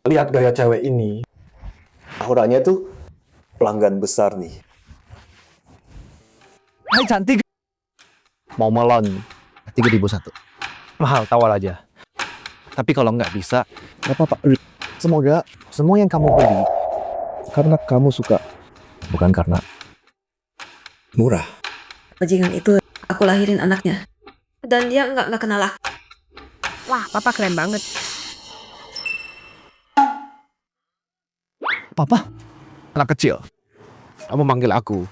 Lihat gaya cewek ini. Auranya tuh pelanggan besar nih. Hai cantik. Mau melon 3.001. Mahal, tawar aja. Tapi kalau nggak bisa, nggak apa-apa. Semoga semua yang kamu beli karena kamu suka, bukan karena murah. Bajingan itu aku lahirin anaknya. Dan dia nggak kenal aku. Wah, papa keren banget. Papa, anak kecil. Kamu manggil aku.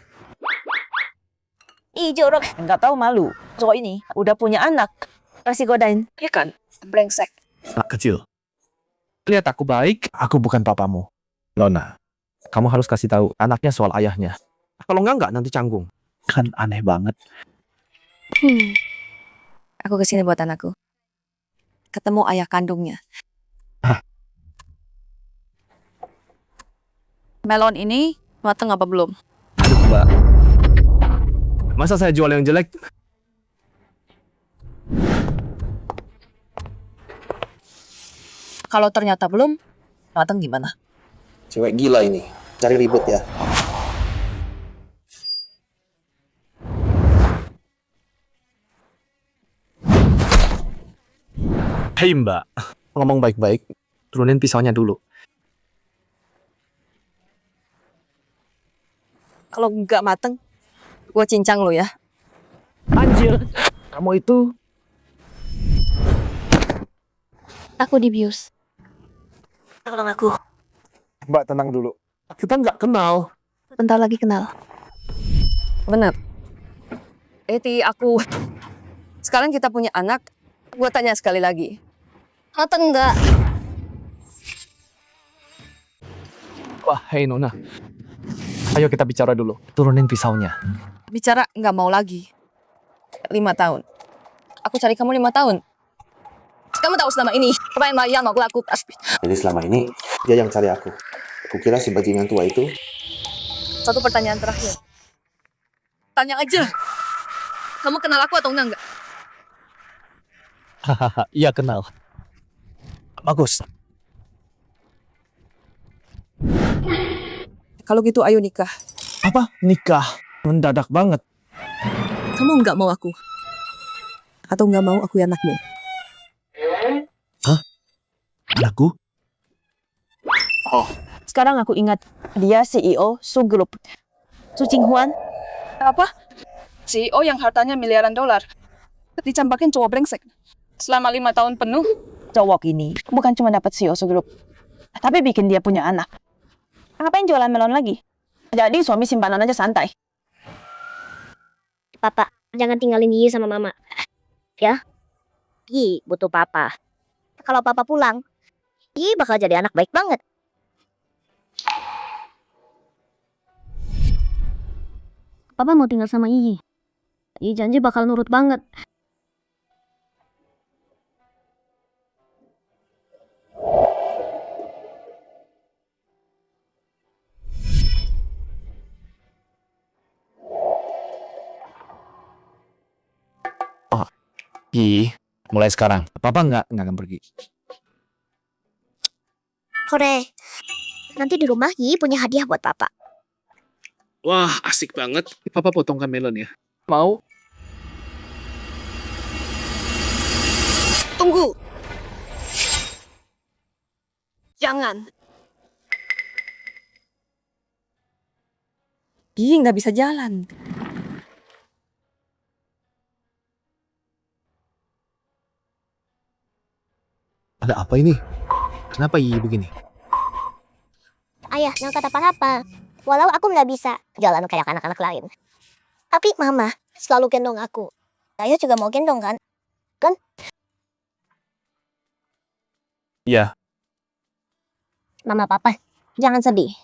Ih, jorok. Nggak tahu malu. Cowok ini udah punya anak. Kasih godain. Iya kan? Brengsek. Anak kecil. Lihat aku baik, aku bukan papamu. Lona, kamu harus kasih tahu anaknya soal ayahnya. Kalau nggak nanti canggung. Kan aneh banget. Aku kesini buat anakku. Ketemu ayah kandungnya. Melon ini mateng apa belum? Aduh, Mbak. Masa saya jual yang jelek? Kalau ternyata belum, mateng gimana? Cewek gila ini. Cari ribut ya. Hei Mbak, ngomong baik-baik, turunin pisaunya dulu. Kalau nggak mateng, gue cincang lo ya. Anjir, kamu itu... Aku dibius. Tolong aku. Mbak tenang dulu. Kita nggak kenal. Bentar lagi kenal. Bener. Aku... Sekarang kita punya anak. Gue tanya sekali lagi. Mateng nggak? Wah, hei Nona. Ayo kita bicara dulu. Turunin pisaunya. Bicara nggak mau lagi. 5 tahun. Aku cari kamu 5 tahun. Kamu tahu selama ini apa yang mau aku lakukan? Jadi selama ini dia yang cari aku. Kukira si bajingan tua itu. Satu pertanyaan terakhir. Tanya aja. Kamu kenal aku atau enggak? Hahaha, iya kenal. Bagus. Kalau gitu ayo nikah. Apa? Nikah? Mendadak banget. Kamu nggak mau aku? Atau nggak mau aku anakmu? Anakku? Sekarang aku ingat dia CEO Su Group. Su Jinghuan. Apa? CEO yang hartanya miliaran dolar. Dicampakin cowok brengsek. Selama 5 tahun penuh. Cowok ini bukan cuma dapat CEO Su Group, tapi bikin dia punya anak. Ngapain jualan melon lagi? Jadi suami simpanan aja santai. Papa, jangan tinggalin Yi sama Mama. Ya? Yi butuh Papa. Kalau Papa pulang, Yi bakal jadi anak baik banget. Papa mau tinggal sama Yi. Yi janji bakal nurut banget. Ih, mulai sekarang. Papa nggak akan pergi. Hore, nanti di rumah Yi punya hadiah buat Papa. Wah, asik banget. Papa potongkan melon ya. Mau? Tunggu. Jangan. Dia nggak bisa jalan. Ada apa ini? Kenapa Yi begini? Ayah, jangan kata apa-apa. Walau aku nggak bisa jalan kayak anak-anak lain. Tapi Mama selalu gendong aku. Ayah juga mau gendong kan? Kan? Iya. Mama Papa, jangan sedih.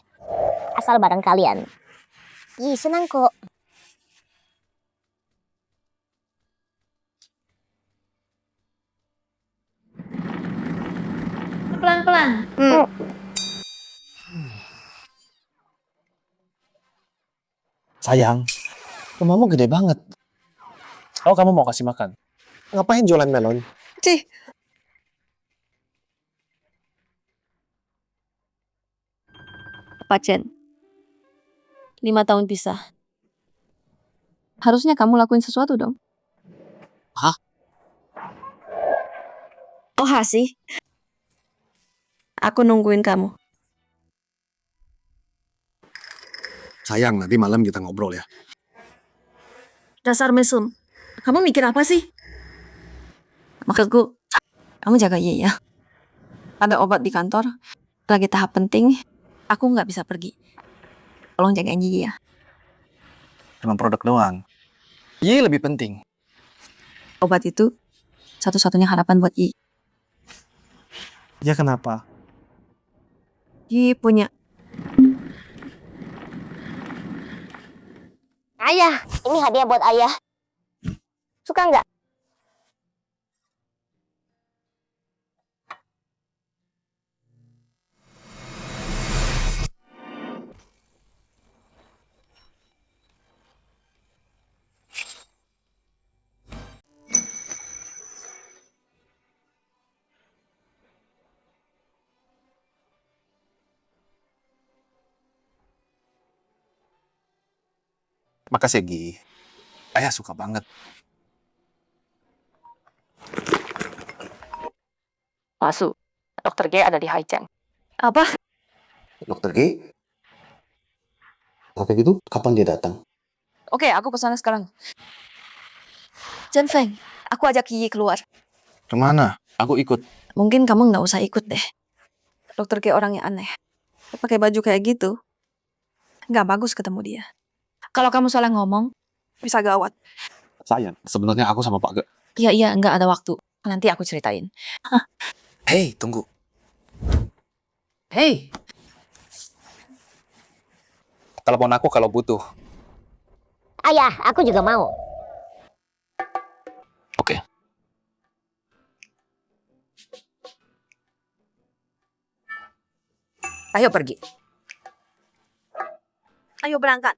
Asal bareng kalian. Yi senang kok. Pelan-pelan. Sayang, rumahmu gede banget. Oh, kamu mau kasih makan? Ngapain jualan melon? Cih, Pak Chen. 5 tahun pisah. Harusnya kamu lakuin sesuatu dong. Hah? Oh sih. Aku nungguin kamu. Sayang, nanti malam kita ngobrol ya. Dasar mesum. Kamu mikir apa sih? Maksudku, kamu jaga Ye ya. Ada obat di kantor. Lagi tahap penting. Aku nggak bisa pergi. Tolong jagain Ye ya. Cuma produk doang. Ye lebih penting. Obat itu satu-satunya harapan buat Ye. Ya kenapa? Ye punya. Ayah, ini hadiah buat ayah. Suka nggak? Makasih ya, Gi. Ayah suka banget. Pasu, Dokter G ada di Haicheng. Apa? Dokter G? Oke gitu, kapan dia datang? Oke, aku kesana sekarang. Chen Feng, aku ajak Ye keluar. Kemana? Aku ikut. Mungkin kamu nggak usah ikut deh. Dokter kayak orang yang aneh. Pakai baju kayak gitu. Nggak bagus ketemu dia. Kalau kamu salah ngomong, bisa gawat. Sayang, sebenarnya aku sama Pak Ge. Iya, nggak ada waktu. Nanti aku ceritain. Hei, tunggu. Hey, Telepon aku kalau butuh. Ayah, aku juga mau. Oke. ayo pergi. Ayo berangkat.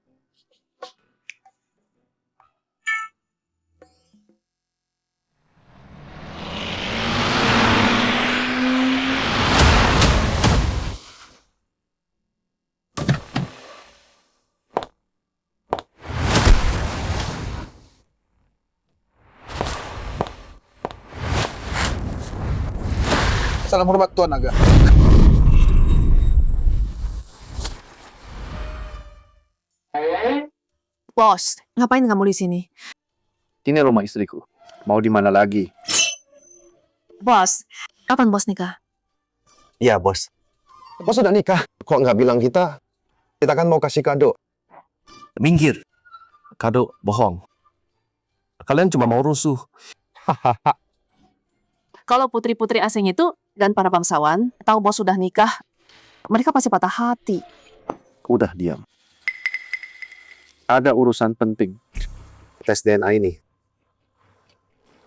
Salam hormat Tuan Naga. Bos, ngapain kamu di sini? Ini rumah istriku. Mau di mana lagi? Bos, kapan bos nikah? Iya, Bos. Bos sudah nikah. Kok nggak bilang kita? Kita kan mau kasih kado. Minggir. Kado bohong. Kalian cuma mau rusuh. Hahaha. Kalau putri-putri asing itu dan para bangsawan tahu bos sudah nikah, mereka pasti patah hati. Udah diam. Ada urusan penting. Tes DNA ini.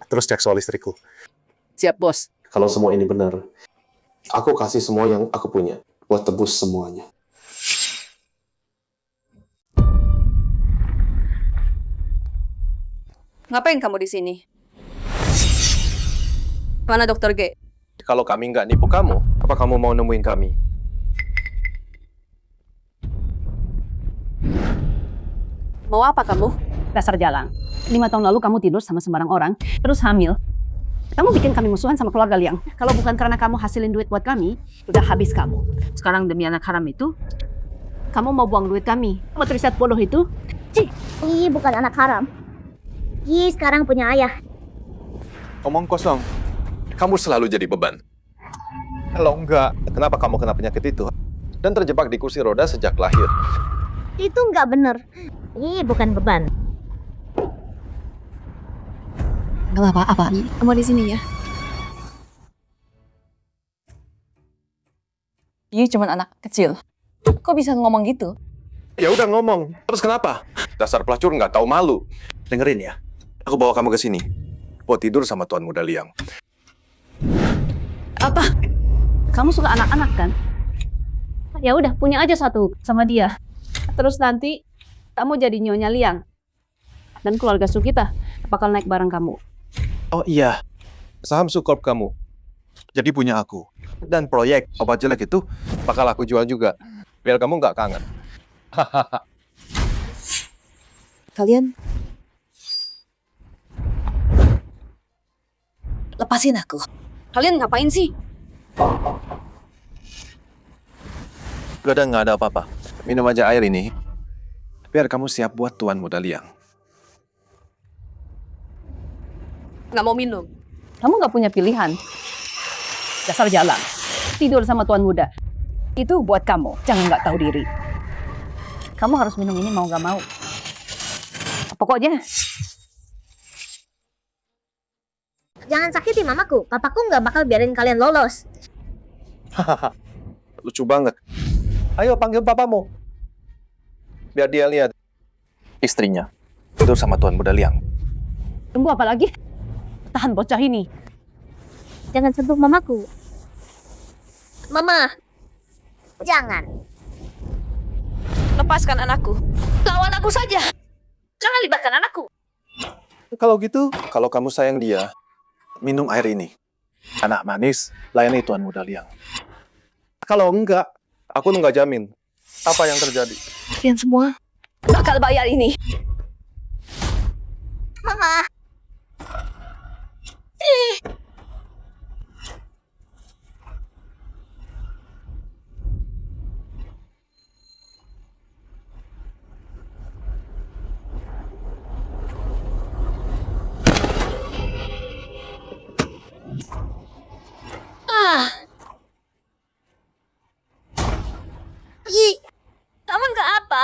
Terus cek soal istriku. Siap, Bos. Kalau semua ini benar, aku kasih semua yang aku punya buat tebus semuanya. Ngapain kamu di sini? Mana dokter G? Kalau kami nggak nipu kamu, apa kamu mau nemuin kami? Mau apa kamu? Dasar jalang. 5 tahun lalu kamu tidur sama sembarang orang, terus hamil. Kamu bikin kami musuhan sama keluarga Liang. Kalau bukan karena kamu hasilin duit buat kami, udah habis kamu. Sekarang demi anak haram itu, kamu mau buang duit kami. Mau riset bodoh itu? Ih, bukan anak haram. Ih, sekarang punya ayah. Omong kosong. Kamu selalu jadi beban. Kalau enggak, kenapa kamu kena penyakit itu? Dan terjebak di kursi roda sejak lahir. Itu nggak bener. Ih, bukan beban. Gak apa-apa. Kamu di sini ya. Yu cuma anak kecil. Kok bisa ngomong gitu? Ya udah ngomong. Terus kenapa? Dasar pelacur nggak tahu malu. Dengerin ya. Aku bawa kamu ke sini. Buat tidur sama Tuan Muda Liang. Apa? Kamu suka anak-anak kan? Ya udah, punya aja satu sama dia. Terus nanti kamu jadi nyonya Liang. Dan keluarga Sukita bakal naik bareng kamu. Oh iya. Saham Sukorp kamu. Jadi punya aku. Dan proyek obat jelek itu bakal aku jual juga. biar kamu nggak kangen. Kalian lepasin aku. Kalian ngapain sih? Nggak ada apa-apa. Minum aja air ini. Biar kamu siap buat Tuan Muda Liang. Nggak mau minum. Kamu nggak punya pilihan. Dasar jalan. Tidur sama tuan muda. Itu buat kamu. Jangan nggak tahu diri. Kamu harus minum ini mau nggak mau. Pokoknya Jangan sakiti mamaku. Papaku nggak bakal biarin kalian lolos. Lucu banget. Ayo panggil papamu. Biar dia lihat istrinya tidur sama Tuan Muda Liang. tunggu apa lagi? Tahan bocah ini. Jangan sentuh mamaku. Mama. Jangan. Lepaskan anakku. Lawan aku saja. Jangan libatkan anakku. Kalau gitu, kalau kamu sayang dia, minum air ini. Anak manis, layani Tuan Muda Liang. Kalau enggak, aku nggak jamin apa yang terjadi. Kalian semua bakal bayar ini. Mama. Ih, kamu nggak apa?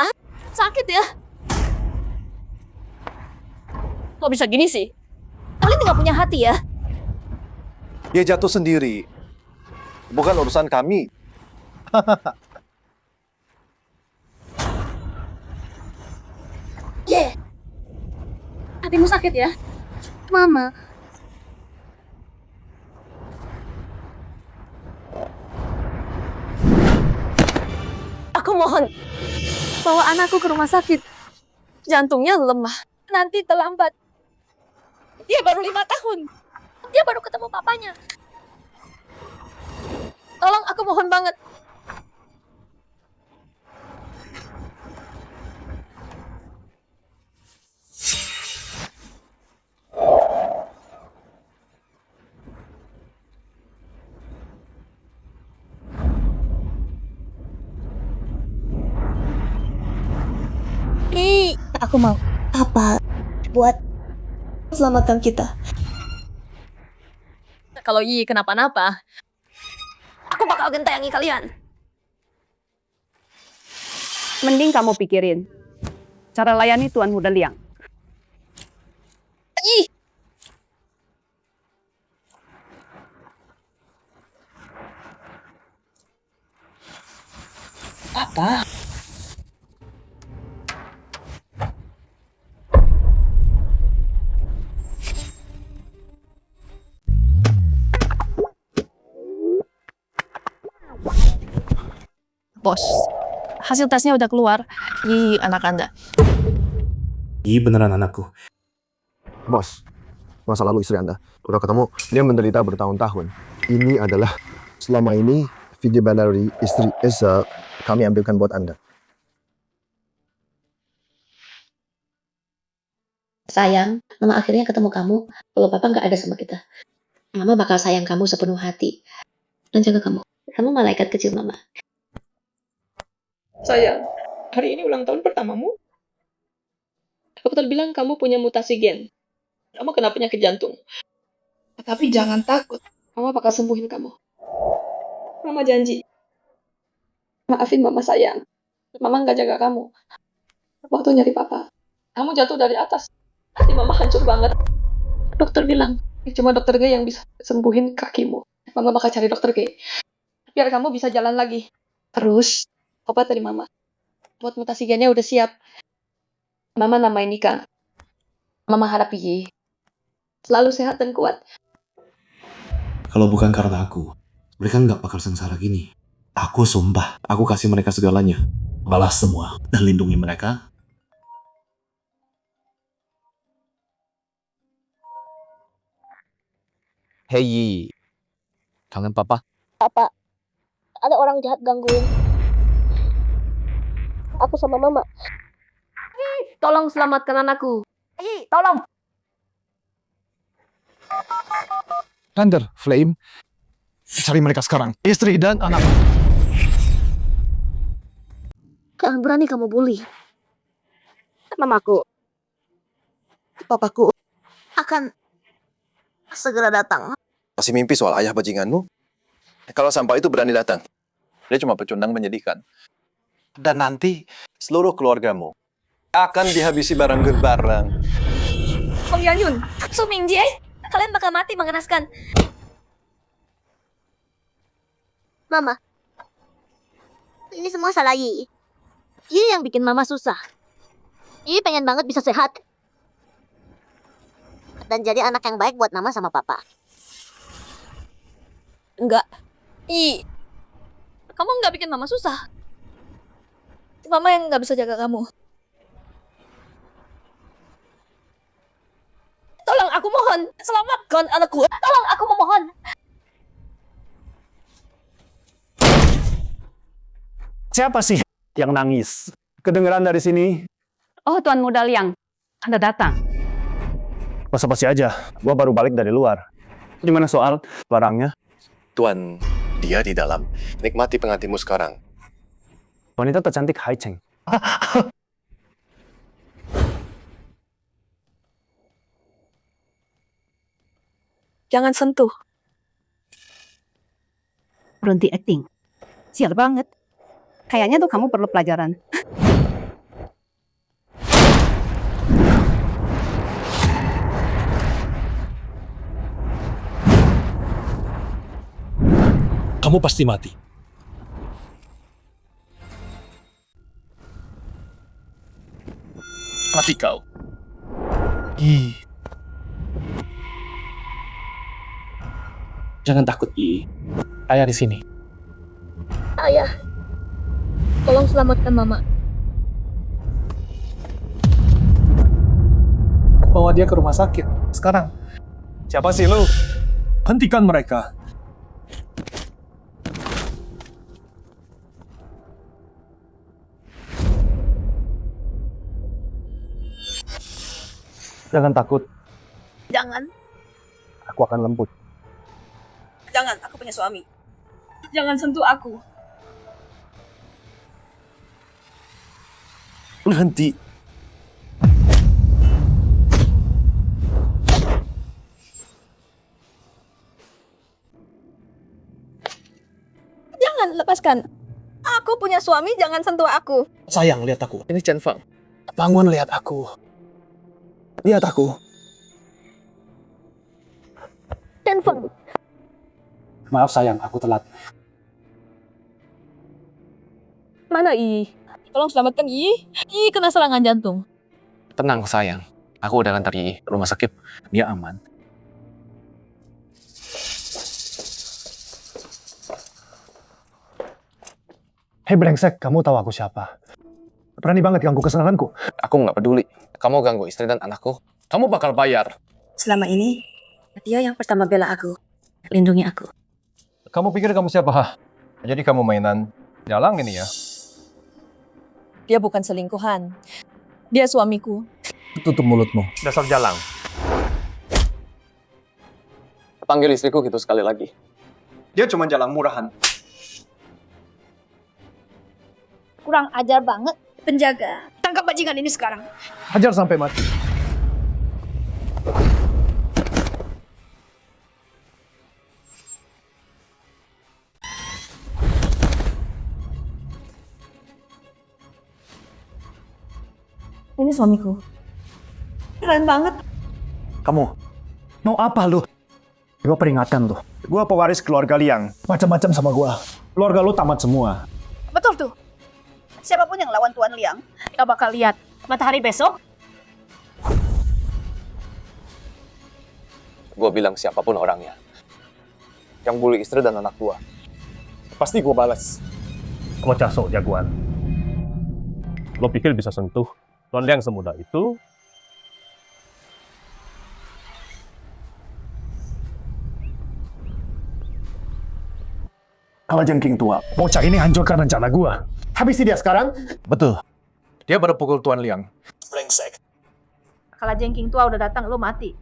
Sakit ya? Kok bisa gini sih? Kalian nggak punya hati ya? Dia jatuh sendiri. Bukan urusan kami. Hatimu sakit ya? Mama. Aku mohon, bawa anakku ke rumah sakit. Jantungnya lemah. Nanti terlambat. Dia baru 5 tahun. Dia baru ketemu papanya. Tolong, aku mohon banget. Aku mau. Apa? Buat selamatkan kita. Kalau Yi kenapa-napa, aku bakal gentayangi kalian. Mending kamu pikirin cara layani Tuan Muda Liang. Yi! Apa? Bos, hasil tesnya udah keluar. Yi anak Anda. Iya beneran anakku. Bos, masa lalu istri Anda. Udah ketemu, dia menderita bertahun-tahun. Ini adalah selama ini video dari istri Esa kami ambilkan buat Anda. Sayang, Mama akhirnya ketemu kamu. Kalau Papa nggak ada sama kita. Mama bakal sayang kamu sepenuh hati. Dan jaga kamu. Kamu malaikat kecil Mama. Sayang, hari ini ulang tahun pertamamu. Dokter bilang kamu punya mutasi gen. Kamu kena penyakit jantung. Tapi jangan takut. Mama bakal sembuhin kamu. Mama janji. Maafin Mama sayang. Mama nggak jaga kamu. Waktu nyari Papa, kamu jatuh dari atas. Hati Mama hancur banget. Dokter bilang, cuma dokter G yang bisa sembuhin kakimu. Mama bakal cari dokter G. Biar kamu bisa jalan lagi. Terus, obat dari Mama. Buat mutasi gennya udah siap. Mama namain Nika. Mama harap Yi selalu sehat dan kuat. Kalau bukan karena aku, mereka nggak bakal sengsara gini. Aku sumpah, aku kasih mereka segalanya. Balas semua dan lindungi mereka. Hey Yi, kangen papa? Papa, ada orang jahat gangguin. aku sama mama. Tolong selamatkan anakku. Tolong. Thunder, Flame, cari mereka sekarang. Istri dan anak. Jangan berani kamu bully. Mamaku. Papaku Akan segera datang. Masih mimpi soal ayah bajinganmu? Kalau sampah itu berani datang, dia cuma pecundang menyedihkan. Dan nanti seluruh keluargamu akan dihabisi barang-barang. Kong Yanyun, Su Mingjie, kalian bakal mati mengenaskan. Mama, ini semua salah Yi. Yi yang bikin mama susah. Yi pengen banget bisa sehat. Dan jadi anak yang baik buat mama sama papa. Enggak. Kamu nggak bikin mama susah. Mama yang nggak bisa jaga kamu. Tolong aku mohon, selamatkan anakku. Tolong aku memohon. Siapa sih yang nangis? Kedengeran dari sini? Oh, Tuan Muda Liang. Anda datang. Basa-basi aja. Gua baru balik dari luar. Gimana soal barangnya? Tuan, dia di dalam. Nikmati pengantinmu sekarang. Wanita tercantik Hai Cheng. Jangan sentuh. Berhenti acting. Sial banget. Kayaknya tuh kamu perlu pelajaran. Kamu pasti mati. Mati kau. Jangan takut, Yi. Ayah di sini. Ayah, tolong selamatkan mama. Bawa dia ke rumah sakit. Sekarang. Siapa sih lu? Hentikan mereka. Jangan takut. Jangan, Aku akan lembut. jangan. Aku punya suami. Jangan sentuh aku. Berhenti. Jangan lepaskan. Aku punya suami, jangan sentuh aku. Sayang, lihat aku. Ini Chen Feng. Bangun, lihat aku. Lihat aku. Dan Feng. Maaf sayang, aku telat. Mana Yi? Tolong selamatkan Yi. Yi kena serangan jantung. Tenang sayang, aku udah antar Yi ke rumah sakit. Dia aman. Hei brengsek, kamu tahu aku siapa? Berani banget ganggu kesenanganku. Aku nggak peduli. Kamu ganggu istri dan anakku, kamu bakal bayar. Selama ini, dia yang pertama bela aku. Lindungi aku. Kamu pikir kamu siapa? Hah? Jadi kamu mainan jalang ini ya? Dia bukan selingkuhan. Dia suamiku. Tutup mulutmu. Dasar jalang. Panggil istriku gitu sekali lagi. Dia cuma jalang murahan. Kurang ajar banget. Penjaga, tangkap bajingan ini sekarang. Hajar sampai mati. Ini suamiku. Keren banget. Kamu, mau apa lu? Gua peringatkan lu. Gua pewaris keluarga Liang. Macam-macam sama gua. Keluarga lu tamat semua. Betul tuh. Siapapun yang lawan Tuan Liang, kita bakal lihat matahari besok. Gue bilang siapapun orangnya yang bully istri dan anak gua, pasti gue balas. Bocah sok jagoan. Lo pikir bisa sentuh Tuan Liang semudah itu? Kalau jengking tua, bocah ini hancurkan rencana gua. Habisi dia sekarang. Betul. Dia baru pukul Tuan Liang. Brengsek. Kalau jengking tua udah datang, lo mati.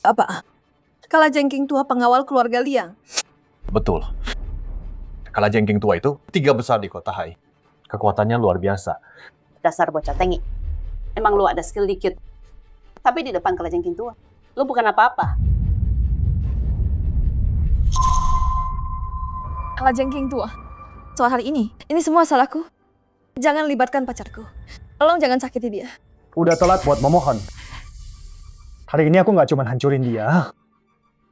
Apa? Kala Jengking tua pengawal keluarga Liang. Betul. Kala Jengking tua itu 3 besar di kota Hai. Kekuatannya luar biasa. Dasar bocah tengi. Emang lo ada skill dikit. Tapi di depan kalau jengking tua, lo bukan apa-apa. Kala Jengking tua. Soal hari ini semua salahku. Jangan libatkan pacarku. Tolong jangan sakiti dia. Udah telat buat memohon. Hari ini aku nggak cuma hancurin dia.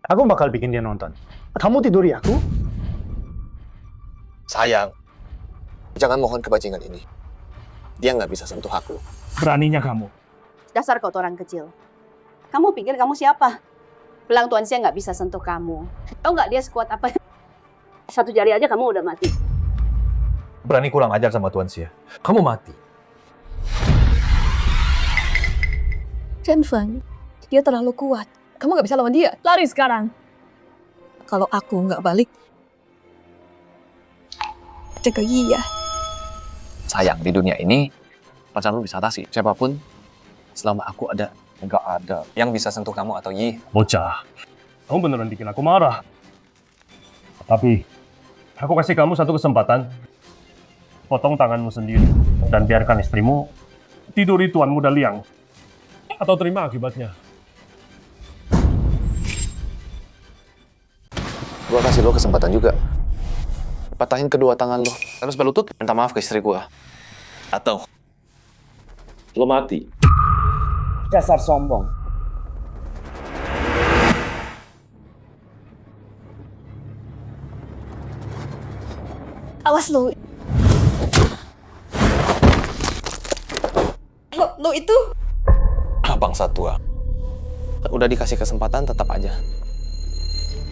Aku bakal bikin dia nonton. Kamu tiduri aku? Sayang, jangan mohon kebajingan ini. Dia nggak bisa sentuh aku. Beraninya kamu. Dasar kau orang kecil. Kamu pikir kamu siapa? Bilang Tuan Sia nggak bisa sentuh kamu. Tahu nggak dia sekuat apa? 1 jari aja kamu udah mati. Berani kurang ajar sama Tuan Xie. Kamu mati. Chen Feng, dia terlalu kuat. Kamu nggak bisa lawan dia. Lari sekarang. Kalau aku nggak balik, jaga iya. Sayang, di dunia ini pacar lu bisa atasi. Siapapun, selama aku ada, nggak ada yang bisa sentuh kamu atau Yi. Bocah, kamu beneran bikin aku marah. Tapi, aku kasih kamu satu kesempatan. Potong tanganmu sendiri dan biarkan istrimu tiduri Tuan Muda Liang. Atau terima akibatnya. Gua kasih lo kesempatan juga. Patahin kedua tangan lo, terus berlutut minta maaf ke istri gua. Atau lo mati. Dasar sombong. Awas lo. Lo itu? Bangsa tua. Udah dikasih kesempatan tetap aja.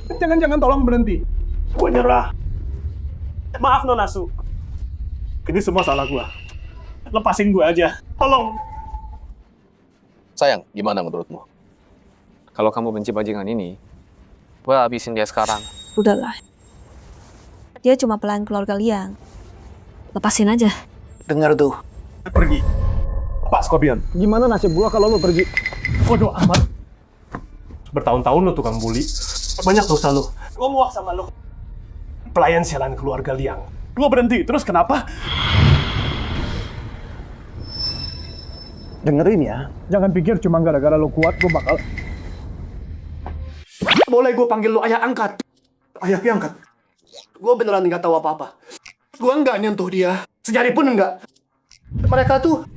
Jangan-jangan tolong berhenti. Gue nyerah. Maaf Nona Su. Ini semua salah gue. Lepasin gue aja. Tolong. Sayang, gimana menurutmu? Kalau kamu benci bajingan ini, gua habisin dia sekarang. Udahlah. Dia cuma pelayan keluarga Liang. Lepasin aja. Dengar tuh. Pergi. Pak Scorpion. Gimana nasib gue kalau lo pergi? Bodoh amat. Bertahun-tahun lo tukang bully. Banyak dosa lo. Gue muak sama lo. Pelayan sialan keluarga Liang. Lo berhenti, terus kenapa? Dengerin ya. Jangan pikir cuma gara-gara lo kuat, gue bakal... Boleh gue panggil lo ayah angkat. Ayah angkat. Gue beneran nggak tahu apa-apa. Gue nggak nyentuh dia. Sejari pun enggak.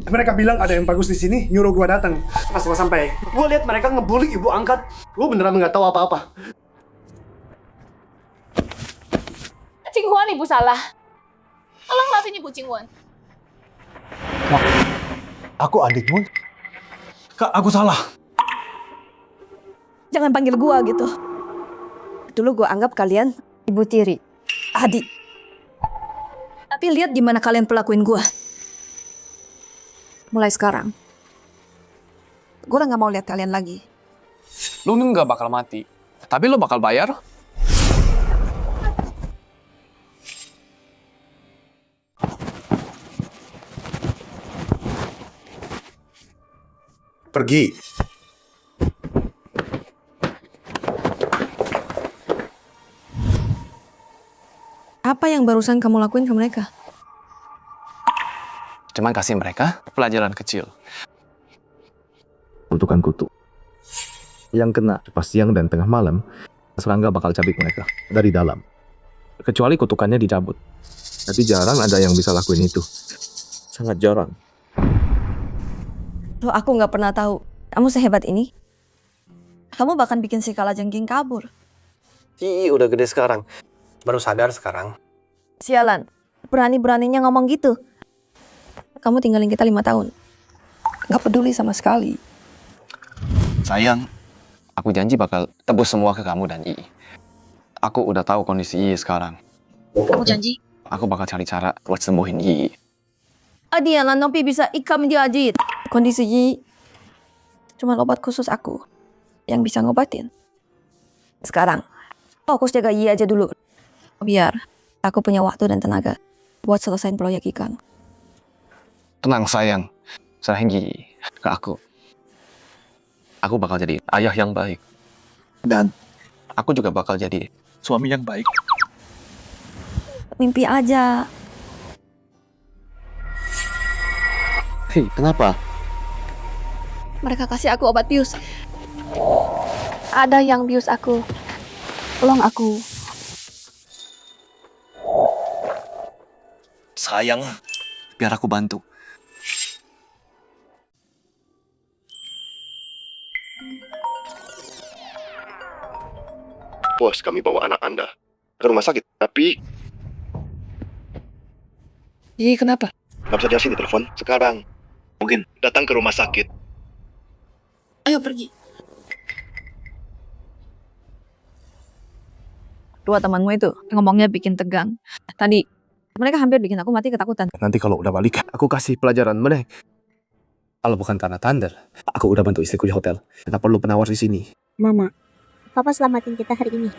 Mereka bilang ada yang bagus di sini, nyuruh gue datang. Pas gue sampai, gue lihat mereka ngebully ibu angkat. Gue beneran nggak tahu apa-apa. Cinghuan ibu salah. Tolong maafin ibu Cinghuan. Aku adikmu? Kak, aku salah. Jangan panggil gua gitu. Dulu gua anggap kalian ibu tiri, adik. Tapi lihat gimana kalian pelakuin gua. Mulai sekarang, gua udah gak mau lihat kalian lagi. Lu nggak bakal mati, tapi lu bakal bayar. Pergi. Apa yang barusan kamu lakuin ke mereka? Cuman kasih mereka pelajaran kecil. Kutukan kutu. Yang kena pas siang dan tengah malam, serangga bakal cabik mereka dari dalam. Kecuali kutukannya dicabut. Tapi jarang ada yang bisa lakuin itu. Sangat jarang. Loh, aku nggak pernah tahu kamu sehebat ini. Kamu bahkan bikin si Kalajengking kabur. Ih, udah gede sekarang. Baru sadar sekarang. Sialan, berani-beraninya ngomong gitu. Kamu tinggalin kita 5 tahun. Nggak peduli sama sekali. Sayang, aku janji bakal tebus semua ke kamu dan Ii. Aku udah tahu kondisi Ii sekarang. Kamu janji? Aku bakal cari cara buat sembuhin Ii. Adiana Nopi bisa ikam dia ajit. Kondisi Yi cuma obat khusus aku yang bisa ngobatin. Sekarang fokus jaga Yi aja dulu. Biar aku punya waktu dan tenaga buat selesain proyek ikan. Tenang sayang, serahin Yi ke aku. Aku bakal jadi ayah yang baik. Dan aku juga bakal jadi suami yang baik. Mimpi aja. Hei, kenapa? Mereka kasih aku obat bius. Ada yang bius aku. Tolong aku. Sayang, biar aku bantu. Bos, kami bawa anak Anda ke rumah sakit. Tapi Yi, kenapa? nggak bisa jelasin di telepon sekarang. Mungkin datang ke rumah sakit. Ayo pergi. Dua temanmu itu ngomongnya bikin tegang. Tadi mereka hampir bikin aku mati ketakutan. Nanti kalau udah balik, aku kasih pelajaran mereka. Kalau bukan karena Thunder, aku udah bantu istriku di hotel. Kita perlu penawar di sini. Mama, Papa selamatin kita hari ini.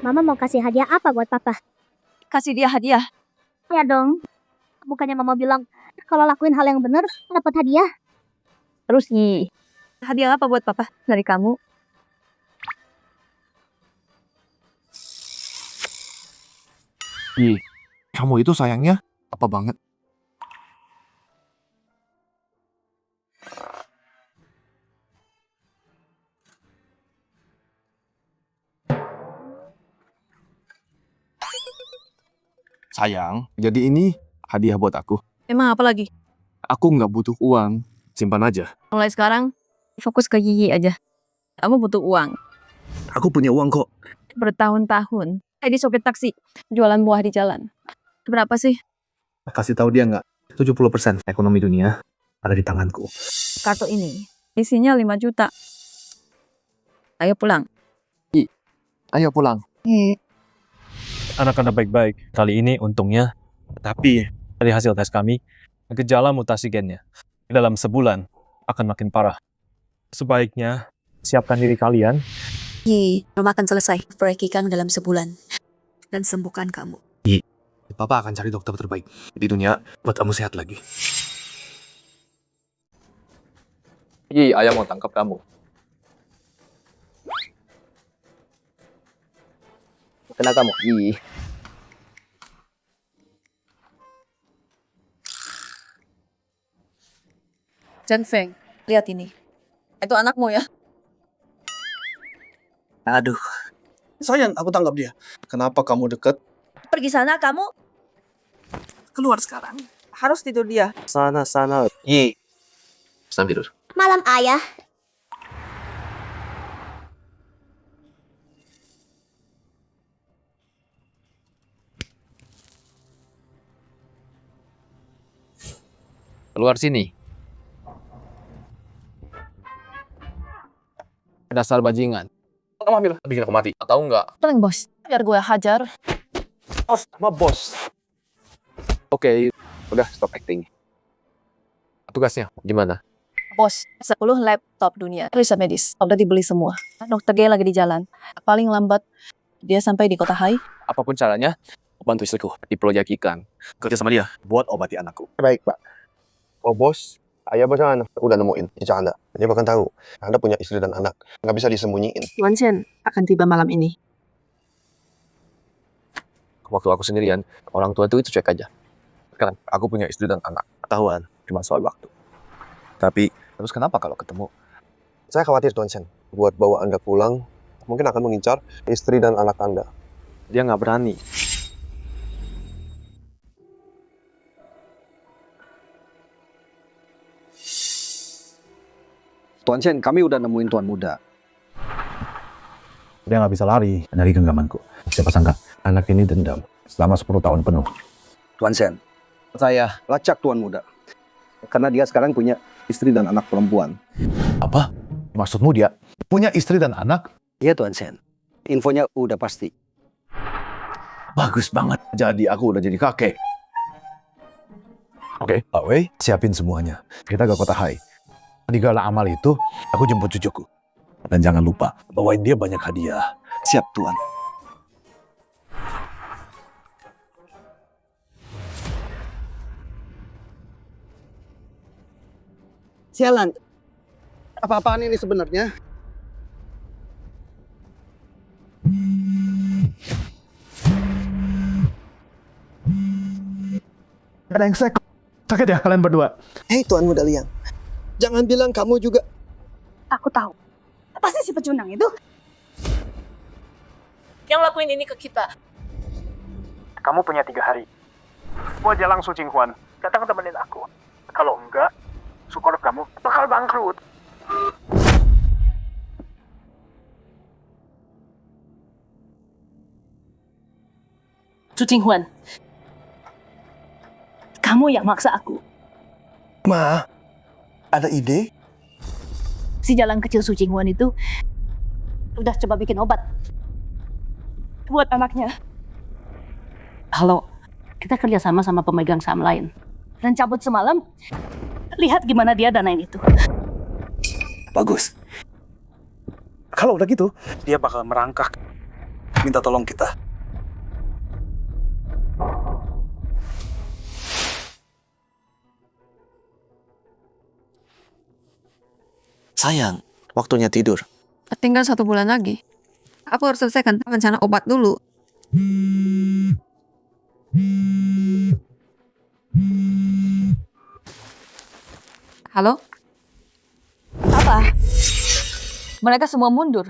Mama mau kasih hadiah apa buat Papa? Kasih dia hadiah. Ya dong. Bukannya Mama bilang kalau lakuin hal yang benar dapat hadiah. Terus Yi, hadiah apa buat Papa dari kamu? Yi, kamu itu sayangnya apa banget? Sayang, jadi ini hadiah buat aku. Emang apa lagi? Aku nggak butuh uang, simpan aja. Mulai sekarang fokus ke Yi aja. Kamu butuh uang. Aku punya uang kok. Bertahun-tahun. Jadi sopir taksi, jualan buah di jalan. Berapa sih? Kasih tahu dia nggak? 70% ekonomi dunia ada di tanganku. Kartu ini isinya 5 juta. Ayo pulang. Ayo pulang. Anak-anak baik-baik. Kali ini untungnya, tapi dari hasil tes kami, gejala mutasi gennya dalam sebulan akan makin parah. Sebaiknya siapkan diri kalian. Yi, rumah akan selesai. Proyekikan dalam sebulan. Dan sembuhkan kamu. Papa akan cari dokter terbaik di dunia buat kamu sehat lagi. Yi, ayah mau tangkap kamu. Kena kamu, Yi. Chen Feng, lihat ini. Itu anakmu ya? Aduh. Sayang, aku tangkap dia. Kenapa kamu dekat? Pergi sana kamu. Keluar sekarang. Harus tidur dia. Sana. Yi, sambil tidur. Malam ayah. Keluar sini. Dasar bajingan. Kamu ambil, bikin aku mati. Tahu nggak? Paling bos, biar gue hajar. Bos, sama bos. Oke, udah stop acting. Tugasnya gimana? Bos, 10 laptop dunia. Riset medis. Udah dibeli semua. Dokter G lagi di jalan. Paling lambat dia sampai di kota Hai. Apapun caranya, bantu istriku diproyekikan. Kerja sama dia buat obati anakku. Baik, Pak. Oh, bos. Ayah bagaimana? Aku udah nemuin jejak Anda. Dia bahkan tahu Anda punya istri dan anak. Nggak bisa disembunyiin. Tuan Chen akan tiba malam ini. Waktu aku sendirian, orang tua itu cuek aja. Sekarang aku punya istri dan anak. Ketahuan, cuma soal waktu. Tapi, terus kenapa kalau ketemu? Saya khawatir, Tuan Chen. Buat bawa Anda pulang, mungkin akan mengincar istri dan anak Anda. Dia nggak berani. Tuan Chen, kami udah nemuin Tuan Muda. Dia nggak bisa lari dari genggamanku. Siapa sangka anak ini dendam selama 10 tahun penuh. Tuan Chen, saya lacak Tuan Muda. Karena dia sekarang punya istri dan anak perempuan. Apa? Maksudmu dia punya istri dan anak? Iya Tuan Chen, infonya udah pasti. Bagus banget. Jadi aku udah jadi kakek. Oke, Pak Wei, siapin semuanya. Kita ke kota Hai. Di gala amal itu, aku jemput cucuku. Dan jangan lupa, bawain dia banyak hadiah. Siap, Tuan. Sialan. Apa-apaan ini sebenarnya? Ada yang sakit ya kalian berdua? Hei Tuan Muda Liang, jangan bilang kamu juga. Aku tahu. Pasti si pecundang itu. Yang lakuin ini ke kita. Kamu punya 3 hari. Mau jalan Su Jinghuan, datang temenin aku. Kalau enggak, syukur kamu bakal bangkrut. Su Jinghuan, kamu yang maksa aku. Ma, ada ide? Si jalan kecil Su Jinghuan itu udah coba bikin obat buat anaknya. Kalau kita kerja sama pemegang saham lain dan cabut semalam, lihat gimana dia danain itu. Bagus. Kalau udah gitu, dia bakal merangkak. Minta tolong kita. Sayang, waktunya tidur. Tinggal 1 bulan lagi. Aku harus selesaikan rencana obat dulu. Halo? Apa? Mereka semua mundur.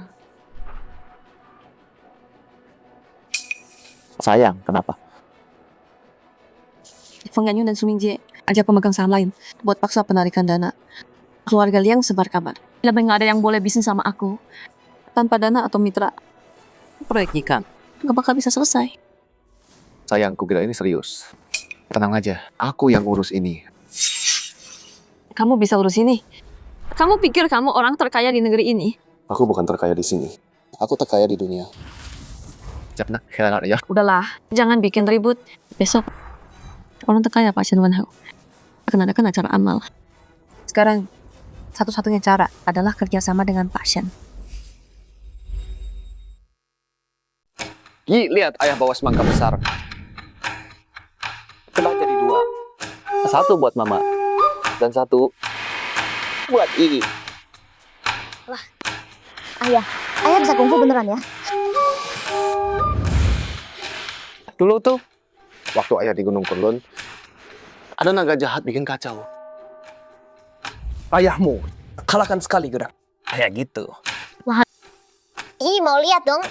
Sayang, kenapa? Feng Yanyu dan Su Mingjie ajak pemegang saham lain buat paksa penarikan dana. Keluarga Liang sebar kabar. Lebih nggak ada yang boleh bisnis sama aku. Tanpa dana atau mitra, Proyek ikan. nggak bakal bisa selesai. Sayang, kukira ini serius. Tenang aja, aku yang urus ini. Kamu bisa urus ini. Kamu pikir kamu orang terkaya di negeri ini? Aku bukan terkaya di sini. Aku terkaya di dunia. Jangan heran ya. Udahlah, jangan bikin ribut. Besok, orang terkaya Pak Shen Wenhao akan adakan acara amal. Sekarang, satu-satunya cara adalah kerjasama dengan Pak Shen. Yi, lihat ayah bawa semangka besar. Kena jadi 2. 1 buat mama. Dan 1 buat Yi. Wah, ayah bisa kungfu beneran ya? Dulu tuh, waktu ayah di Gunung Kunlun, ada naga jahat bikin kacau. Ayahmu kalahkan sekali gerak. Kayak gitu. Wah, mau lihat dong.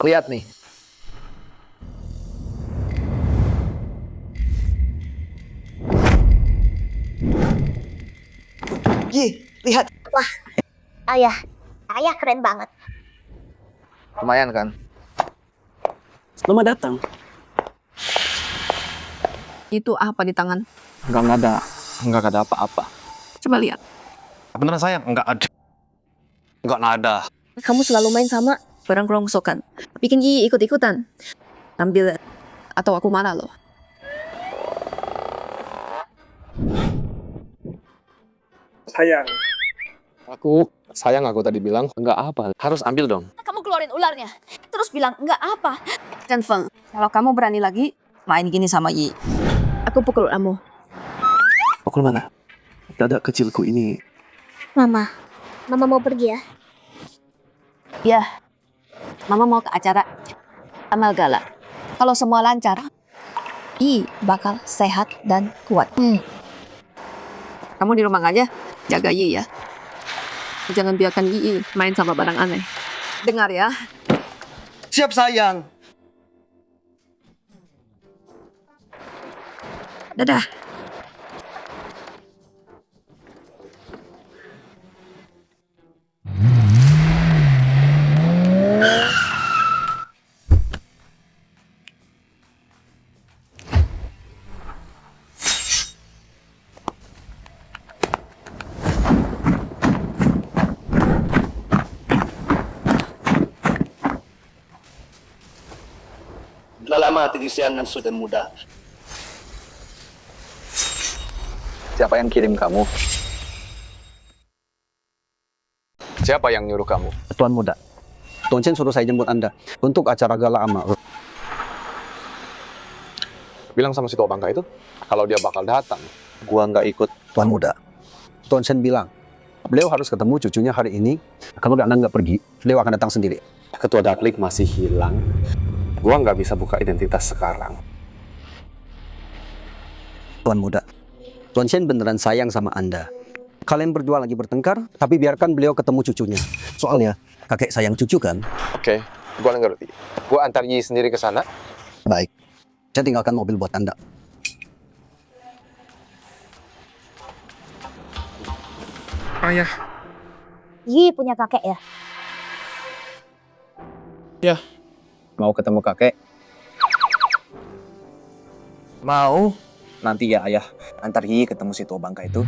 Lihat nih. Lihat. Wah, ayah keren banget. Lumayan kan? Selamat datang. Itu apa di tangan? Enggak ada. Enggak ada apa-apa. Coba lihat. Beneran sayang? Enggak ada. Enggak ada. Kamu selalu main sama barang kerongsokan. Bikin Yi ikut-ikutan. Ambil atau aku marah loh. Sayang aku tadi bilang enggak apa. Harus ambil dong. Kamu keluarin ularnya. Terus bilang nggak apa. Dan Feng, kalau kamu berani lagi main gini sama Yi, aku pukul kamu. Pukul mana? Dada kecilku ini. Mama mau pergi ya? Ya, Mama mau ke acara amal gala. Kalau semua lancar, Yi bakal sehat dan kuat. Kamu di rumah aja, jaga Yi ya. Jangan biarkan Yi main sama barang aneh. Dengar ya. Siap sayang. Dadah. Lama tinisian dan sudah muda. Siapa yang kirim kamu? Siapa yang nyuruh kamu? Tuan Muda. Tuan Chen suruh saya jemput Anda untuk acara gala amal. Bilang sama si tua bangka itu, kalau dia bakal datang, gua nggak ikut. Tuan muda, Tuan Shen bilang, beliau harus ketemu cucunya hari ini. Kalau Anda nggak pergi, beliau akan datang sendiri. Ketua Daklik masih hilang. Gua nggak bisa buka identitas sekarang. Tuan muda, Tuan Shen beneran sayang sama Anda. Kalian berdua lagi bertengkar, tapi biarkan beliau ketemu cucunya. Soalnya, kakek sayang cucu kan? Oke, gua ngerti. Gua antar Yi sendiri ke sana. Baik, saya tinggalkan mobil buat Anda. Ayah. Yi punya kakek ya? Ya. Mau ketemu kakek? Mau. Nanti ya ayah, antar Yi ketemu si tua bangka itu.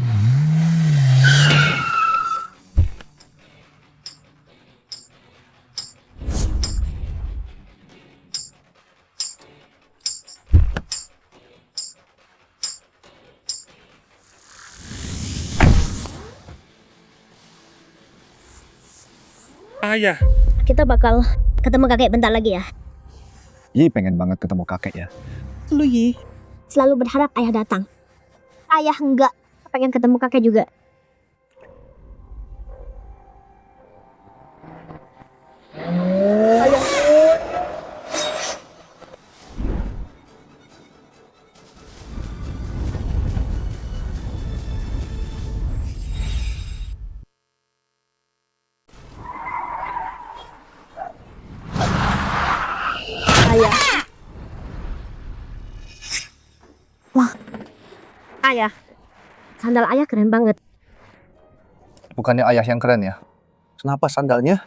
Ayah. Kita bakal ketemu kakek bentar lagi ya. Yi pengen banget ketemu kakek ya. Lu Yi selalu berharap ayah datang. Ayah enggak pengen ketemu kakek juga. Ayah. Wah. Ayah. Sandal ayah keren banget. Bukannya ayah yang keren ya? Kenapa sandalnya?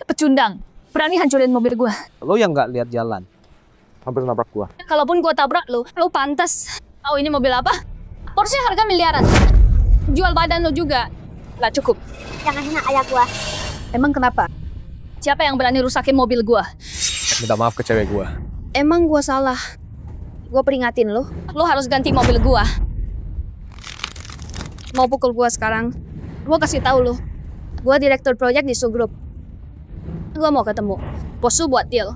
Pecundang, berani hancurin mobil gua. Lo yang nggak lihat jalan. Hampir nabrak gua. Kalaupun gua tabrak lu pantas. Tahu ini mobil apa? Porsche harga miliaran. Jual badan lu juga. Lah cukup. Jangan hina ayah gua. Emang kenapa? Siapa yang berani rusakin mobil gua? Minta maaf ke cewek gua. Emang gua salah. Gua peringatin lu. Lu harus ganti mobil gua. Mau pukul gua sekarang? Gua kasih tahu lu. Gua direktur proyek di Su Group. Gua mau ketemu. Bos lu buat deal.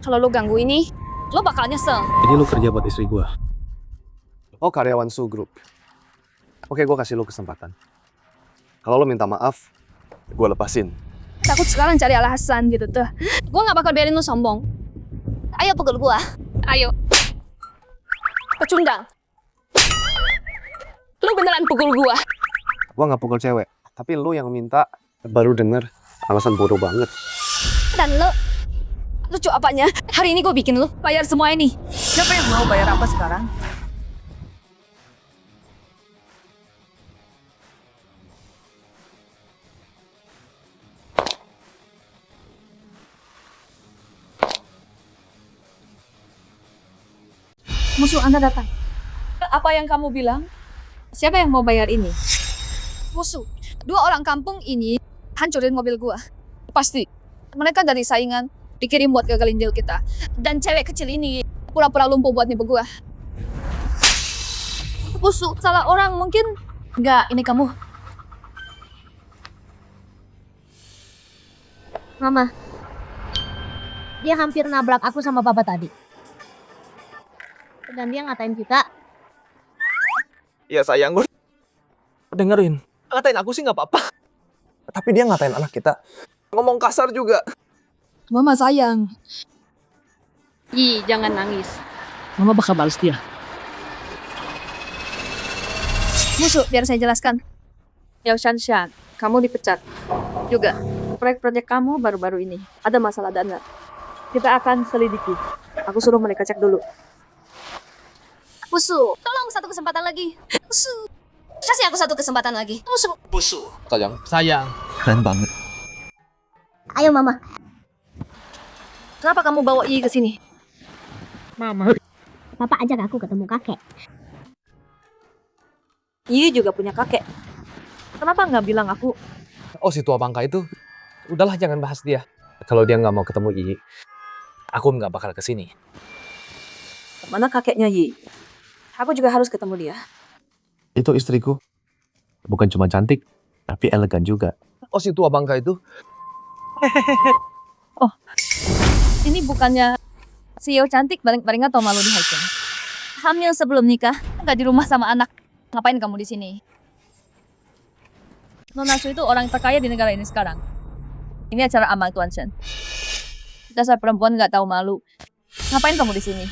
Kalau lu ganggu ini, lu bakal nyesel. Jadi lu kerja buat istri gua. Oh, karyawan Su Group. Oke, gue kasih lo kesempatan. Kalau lo minta maaf, gue lepasin. Takut sekarang cari alasan gitu tuh. Gua gak bakal biarin lu sombong. Ayo pukul gua. Ayo. Pecundang. Lu beneran pukul gua. Gue nggak pukul cewek, tapi lo yang minta. Baru denger alasan bodoh banget. Dan lu lucu apanya? Hari ini gue bikin lu bayar semua ini. Siapa yang mau bayar apa sekarang? Musuh Anda datang. Apa yang kamu bilang? Siapa yang mau bayar ini? Musuh. 2 orang kampung ini hancurin mobil gua. Pasti. Mereka dari saingan dikirim buat gagalin deal kita. Dan cewek kecil ini pura-pura lumpuh buat nipu gua. Musuh. Salah orang mungkin. Enggak, ini kamu. Mama. Dia hampir nabrak aku sama papa tadi. Dan dia ngatain kita. Ya sayang, gue dengerin. Ngatain aku sih nggak apa-apa. Tapi dia ngatain anak kita. Ngomong kasar juga. Mama sayang. Ih, jangan nangis. Mama bakal balas dia. Musuh, biar saya jelaskan. Yao Shanshan, kamu dipecat. Juga, proyek-proyek kamu baru-baru ini ada masalah dana. Kita akan selidiki. Aku suruh mereka cek dulu. Musuh, tolong satu kesempatan lagi. Musuh, kasih aku satu kesempatan lagi. Musuh. Sayang. Keren banget. Ayo mama. Kenapa kamu bawa Yi ke sini? Mama. Papa ajak aku ketemu kakek. Yi juga punya kakek. Kenapa nggak bilang aku? Oh, si tua bangka itu. Udahlah, jangan bahas dia. Kalau dia nggak mau ketemu Yi, aku nggak bakal kesini. Mana kakeknya Yi? Aku juga harus ketemu dia. Itu istriku. Bukan cuma cantik, tapi elegan juga. Oh, si tua bangka itu. Oh, ini bukannya CEO cantik paling nggak tau malu di hiking. Hamil sebelum nikah, nggak di rumah sama anak. Ngapain kamu di sini? Nona Su itu orang terkaya di negara ini sekarang. Ini acara amal Tuan Chen. Dasar perempuan nggak tahu malu. Ngapain kamu di sini?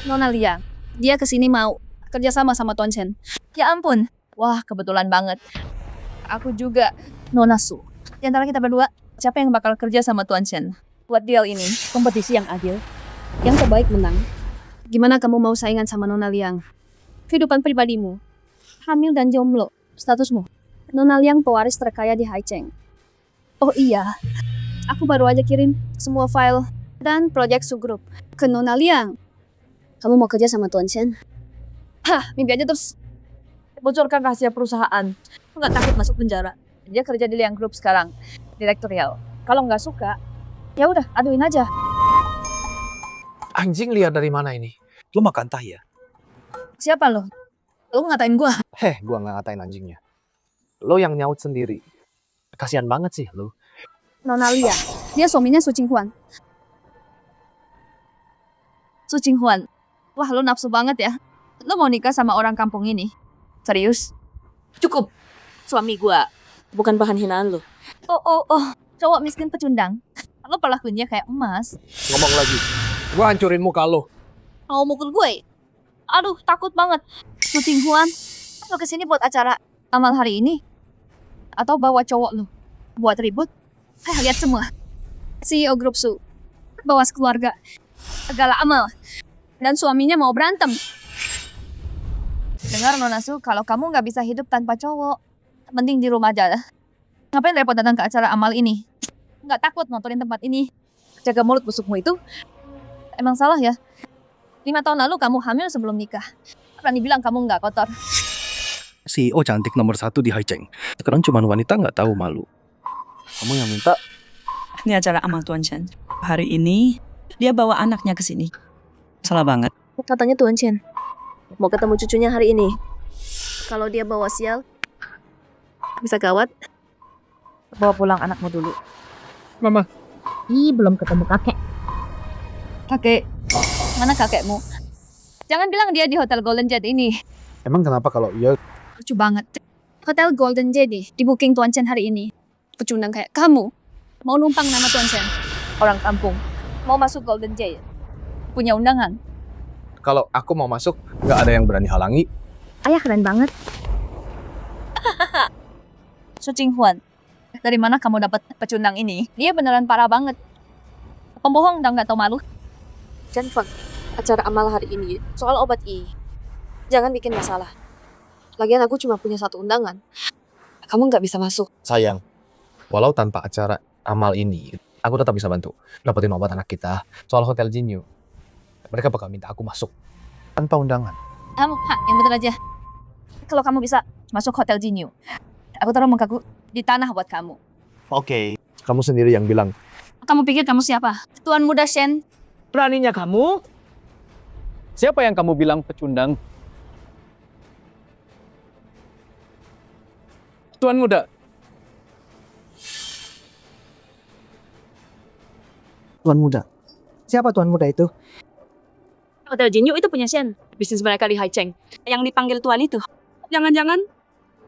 Nona Liang, dia kesini mau kerjasama sama Tuan Chen. Ya ampun, wah kebetulan banget. Aku juga Nona Su. Di antara kita berdua, siapa yang bakal kerja sama Tuan Chen buat deal ini? Kompetisi yang adil. Yang terbaik menang. Gimana kamu mau saingan sama Nona Liang? Kehidupan pribadimu, hamil dan jomblo, statusmu. Nona Liang pewaris terkaya di Haicheng. Oh iya, aku baru aja kirim semua file dan proyek subgroup ke Nona Liang. Kamu mau kerja sama Tuan Chen? Hah, mimpi aja terus bocorkan rahasia perusahaan. Aku nggak takut masuk penjara. Dia kerja di Liang Group sekarang, direktorial. Kalau nggak suka, ya udah aduin aja. Anjing liar dari mana ini? Lu makan tai ya? Siapa lo? Lo ngatain gua? Gua nggak ngatain anjingnya. Lo yang nyaut sendiri. Kasihan banget sih lo. Nona Liang, dia suaminya Su Qinghuan. Su Qinghuan, wah lo nafsu banget ya. Lo mau nikah sama orang kampung ini? Serius? Cukup. Suami gua bukan bahan hinaan lo. Oh, cowok miskin pecundang. Lo perlakuinnya kayak emas. Ngomong lagi. Gua hancurin muka lo. Mau mukul gue? Aduh, takut banget. Su Qinghuan, lo kesini buat acara amal hari ini? Atau bawa cowok lo buat ribut? Lihat semua. CEO grup Su bawa sekeluarga segala amal dan suaminya mau berantem. Dengar Nona Su, kalau kamu nggak bisa hidup tanpa cowok, mending di rumah aja. Ngapain repot datang ke acara amal ini? Nggak takut ngotorin tempat ini? Jaga mulut busukmu itu. Emang salah ya? 5 tahun lalu kamu hamil sebelum nikah. Berani bilang kamu nggak kotor. CEO cantik nomor 1 di Haicheng. Sekarang cuma wanita nggak tahu malu. Kamu yang minta. Ini acara amal Tuan Chen. Hari ini dia bawa anaknya ke sini. Salah banget. Katanya Tuan Chen mau ketemu cucunya hari ini. Kalau dia bawa sial, bisa gawat. Bawa pulang anakmu dulu. Mama. Belum ketemu kakek. Kakek? Mana kakekmu? Jangan bilang dia di Hotel Golden Jet ini. Emang kenapa kalau iya? Lucu banget. Hotel Golden Jet di booking Tuan Chen hari ini. Pecundang kayak kamu mau numpang nama Tuan Chen. Orang kampung mau masuk Golden Jet. Punya undangan. Kalau aku mau masuk, nggak ada yang berani halangi. Ayah keren banget. Su Qinghuan, dari mana kamu dapat pecundang ini? Dia beneran parah banget. Pembohong dan nggak tahu malu. Jenfeng, acara amal hari ini soal obat jangan bikin masalah. Lagian aku cuma punya 1 undangan. Kamu nggak bisa masuk. Sayang, walau tanpa acara amal ini, aku tetap bisa bantu dapetin obat anak kita. Soal Hotel Jinyu, mereka bakal minta aku masuk tanpa undangan. Yang bener aja. Kalau kamu bisa masuk Hotel Jinyu, aku taruh mukaku di tanah buat kamu. Oke. Kamu sendiri yang bilang. Kamu pikir kamu siapa? Tuan Muda Shen? Beraninya kamu? Siapa yang kamu bilang pecundang? Tuan Muda. Tuan Muda. Siapa Tuan Muda itu? Hotel Jinyu itu punya Shen. Bisnis mereka di Haicheng. Yang dipanggil Tuan itu. Jangan-jangan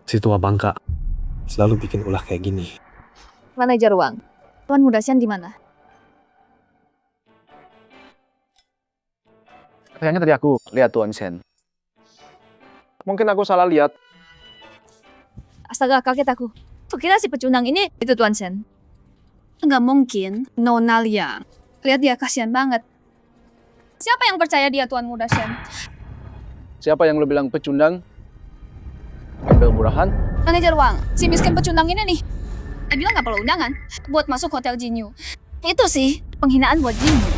Si tua bangka selalu bikin ulah kayak gini. Manajer uang. Tuan Muda Shen di mana? Kayaknya tadi aku lihat Tuan Shen. Mungkin aku salah lihat. Astaga, kaget aku. Kukira si pecundang ini itu Tuan Shen. Nggak mungkin. Nona Liang. Lihat dia, kasihan banget. Siapa yang percaya dia Tuan Muda Shen? Siapa yang lo bilang pecundang? Ambil murahan? Manajer uang. Si miskin pecundang ini nih. Dia bilang nggak perlu undangan buat masuk Hotel Jinyu. Itu sih penghinaan buat Jinyu.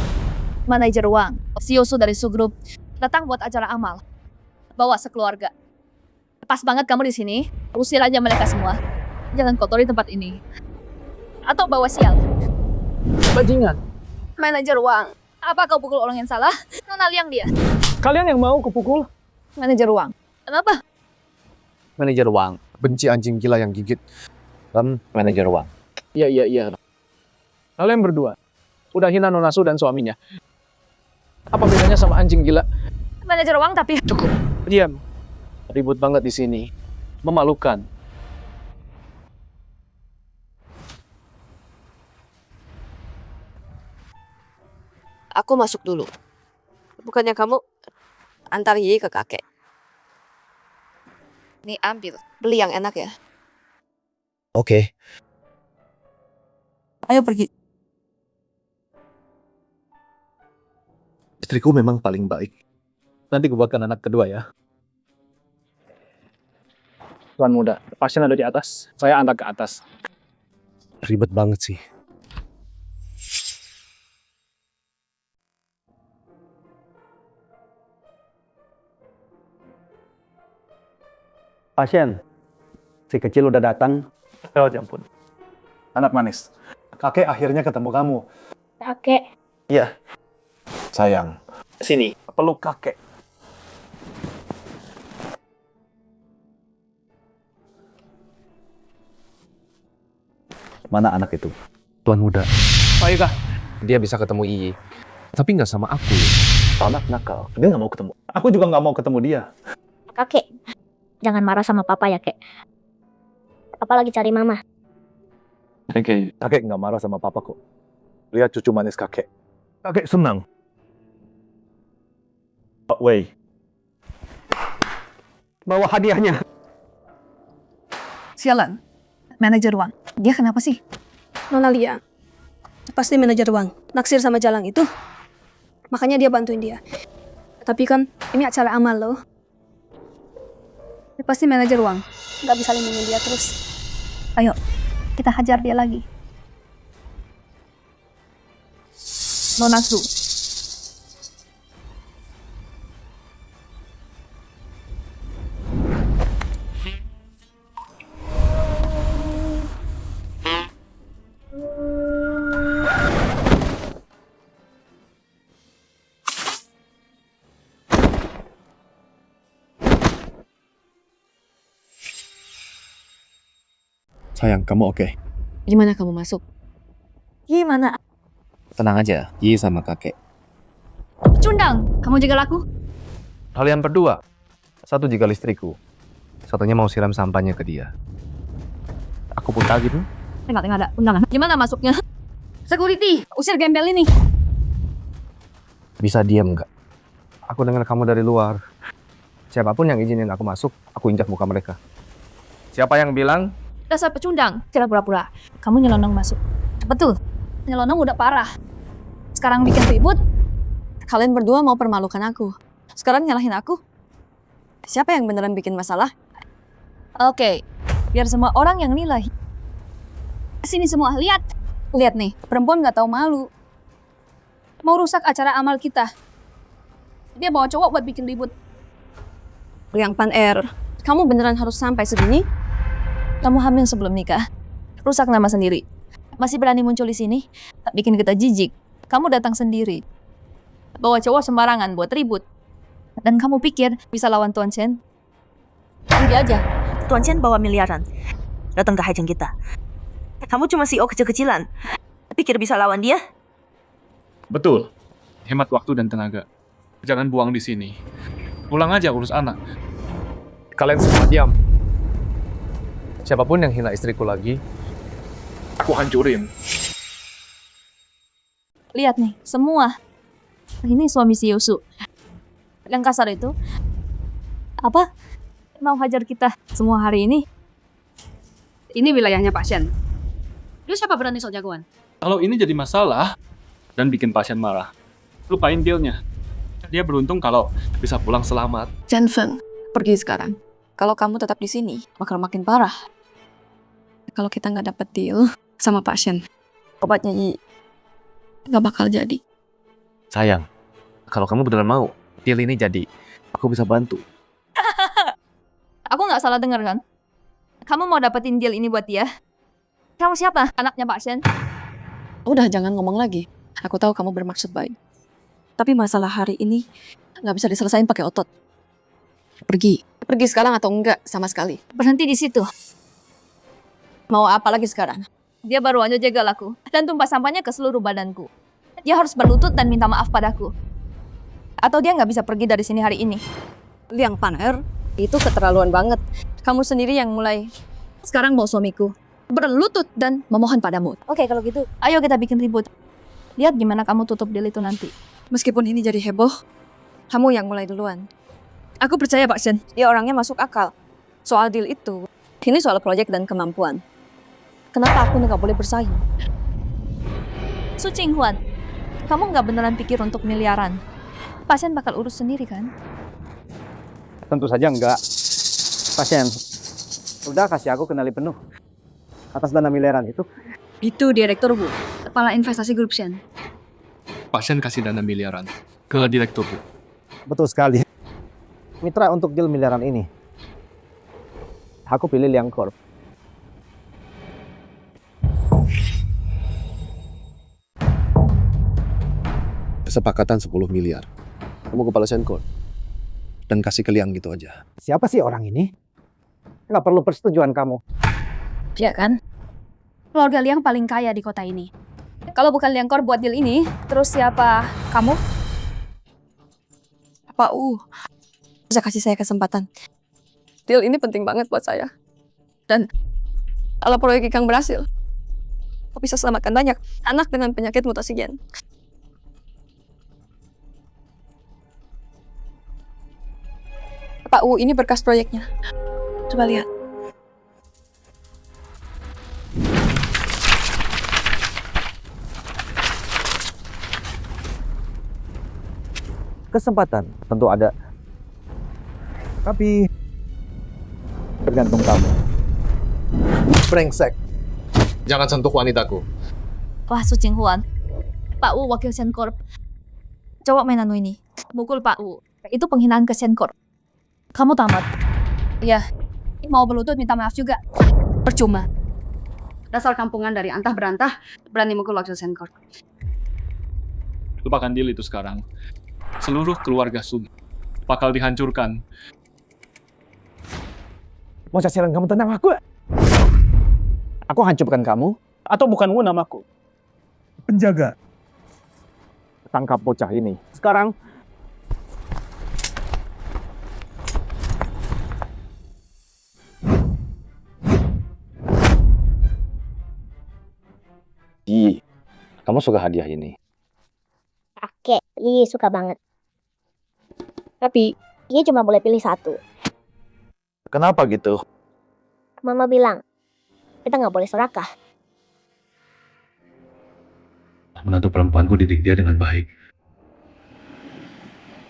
Manajer uang, CEO dari Su Group, datang buat acara amal. Bawa sekeluarga. Pas banget kamu di sini, usir aja mereka semua. Jangan kotori tempat ini. Atau bawa sial. Bajingan. Manajer uang, apa kau pukul orang yang salah? Nona Liang dia. Kalian yang mau kupukul? Manajer uang. Kenapa? Manajer uang. Benci anjing gila yang gigit. Manajer uang. Iya. Kalian berdua udah hina Nona Su dan suaminya. Apa Mainnya sama anjing gila. Manajer uang tapi Cukup, diam. Ribut banget di sini. Memalukan. aku masuk dulu. Bukannya kamu antar Yi ke kakek. Nih ambil, beli yang enak ya. Oke. Ayo pergi. Istriku memang paling baik. Nanti gue buatkan anak kedua ya. Tuan muda, pasien ada di atas. Saya antar ke atas. Ribet banget sih. Pasien, si kecil udah datang. Oh, ya ampun. Anak manis. Kakek akhirnya ketemu kamu. Kakek. Iya. Sayang. Sini, peluk kakek. Mana anak itu? Tuan muda. Ayo kah? Dia bisa ketemu Iyi. Tapi nggak sama aku. Anak nakal. Dia nggak mau ketemu. Aku juga nggak mau ketemu dia. Kakek, jangan marah sama papa ya, kek. Papa lagi cari mama. Kakek nggak marah sama papa kok. Lihat cucu manis kakek. Kakek senang. Pak Wei. Bawa hadiahnya. Sialan. Manajer uang. Dia kenapa sih? Nona Lia. Pasti manajer uang. Naksir sama Jalang itu. Makanya dia bantuin dia. Tapi kan ini acara amal loh. Dia pasti manajer uang. Gak bisa lindungi dia terus. Ayo, kita hajar dia lagi. Nona Su. Sayang, kamu oke? Gimana kamu masuk? Gimana? Tenang aja, Yi sama kakek. Cundang, kamu jaga laku? Kalian berdua. Satu jaga listriku. Satunya mau siram sampahnya ke dia. Aku pun kaget. Tengok ada undangan. Gimana masuknya? Security, usir gembel ini. Bisa diam nggak? Aku dengar kamu dari luar. Siapapun yang izinin aku masuk, aku injak muka mereka. Siapa yang bilang? Dasar pecundang, kira pura-pura. Kamu nyelonong masuk. Betul, nyelonong udah parah. Sekarang bikin ribut. Kalian berdua mau permalukan aku. Sekarang nyalahin aku. Siapa yang beneran bikin masalah? Oke, biar semua orang yang nilai. Sini semua, lihat. Lihat nih, perempuan gak tahu malu. Mau rusak acara amal kita. Dia bawa cowok buat bikin ribut. Yang Pan R, kamu beneran harus sampai segini? Kamu hamil sebelum nikah. Rusak nama sendiri. Masih berani muncul di sini? Tak bikin kita jijik. Kamu datang sendiri. Bawa cowok sembarangan buat ribut. Dan kamu pikir bisa lawan Tuan Chen? Pergi aja. Tuan Chen bawa miliaran. Datang ke hajang kita. Kamu cuma CEO kecil-kecilan. Pikir bisa lawan dia? Betul. Hemat waktu dan tenaga. Jangan buang di sini. Pulang aja urus anak. Kalian semua diam. Siapapun yang hina istriku lagi, Aku hancurin. Lihat nih, semua. Ini suami si Yosu. Yang kasar itu. Apa? Mau hajar kita semua hari ini? Ini wilayahnya pasien. Lu siapa berani sok jagoan? Kalau ini jadi masalah dan bikin pasien marah, lupain dealnya. Dia beruntung kalau bisa pulang selamat. Chen Feng, pergi sekarang. Kalau kamu tetap di sini, bakal makin parah. Kalau kita nggak dapet deal sama pasien, obatnya Yi nggak bakal jadi. Sayang, kalau kamu beneran mau, deal ini jadi. Aku bisa bantu. Aku nggak salah dengar kan? Kamu mau dapetin deal ini buat dia? Kamu siapa? Anaknya Pak Shen? Udah, jangan ngomong lagi. Aku tahu kamu bermaksud baik. Tapi masalah hari ini nggak bisa diselesain pakai otot. Pergi. Pergi sekarang atau enggak sama sekali. Berhenti di situ. Mau apa lagi sekarang? Dia baru aja jagal aku dan tumpah sampahnya ke seluruh badanku. Dia harus berlutut dan minta maaf padaku. Atau dia nggak bisa pergi dari sini hari ini. Liang Paner, itu keterlaluan banget. Kamu sendiri yang mulai. Sekarang mau suamiku berlutut dan memohon padamu. Oke, kalau gitu, ayo kita bikin ribut. Lihat gimana kamu tutup deal itu nanti. Meskipun ini jadi heboh, kamu yang mulai duluan. Aku percaya Pak Shen, dia orangnya masuk akal. Soal deal itu, ini soal proyek dan kemampuan. Kenapa aku nggak boleh bersaing? Su Qinghuan, kamu nggak beneran pikir untuk miliaran? Pasien bakal urus sendiri kan? Tentu saja enggak. Pasien, udah kasih aku kenali penuh. Atas dana miliaran itu. Itu direktur Bu, kepala investasi grup Shen. Pasien kasih dana miliaran ke direktur, Bu. Betul sekali. Mitra untuk deal miliaran ini. Aku pilih Liang Corp. Kesepakatan 10 miliar. Kamu kepala Senkor. Dan kasih ke Liang gitu aja. Siapa sih orang ini? Nggak perlu persetujuan kamu. Ya kan? Keluarga Liang paling kaya di kota ini. Kalau bukan Liang Kor buat deal ini, terus siapa kamu? Pak U, bisa kasih saya kesempatan. Deal ini penting banget buat saya. Dan kalau proyek Ikang berhasil, aku bisa selamatkan banyak anak dengan penyakit mutasi gen. Pak U, ini berkas proyeknya. Coba lihat. Kesempatan tentu ada. Tapi tergantung kamu. Brengsek. Jangan sentuh wanitaku. Wah, Su Qinghuan. Pak Wu wakil Sencorp. Coba main anu ini. Mukul Pak Wu. Itu penghinaan ke Sencorp. Kamu tamat. Iya, mau berlutut minta maaf juga. Percuma. Dasar kampungan dari antah berantah, berani mukul wakil Senkor. Lupakan deal itu sekarang. Seluruh keluarga Sun bakal dihancurkan. Mau cicilan kamu tentang aku? Aku hancurkan kamu? Atau bukan Wu namaku? Penjaga. Tangkap bocah ini. Sekarang Kamu suka hadiah ini? Kakek, Yi suka banget. Tapi, Yi cuma boleh pilih satu. Kenapa gitu? Mama bilang, kita nggak boleh serakah. Menantu perempuanku didik dia dengan baik.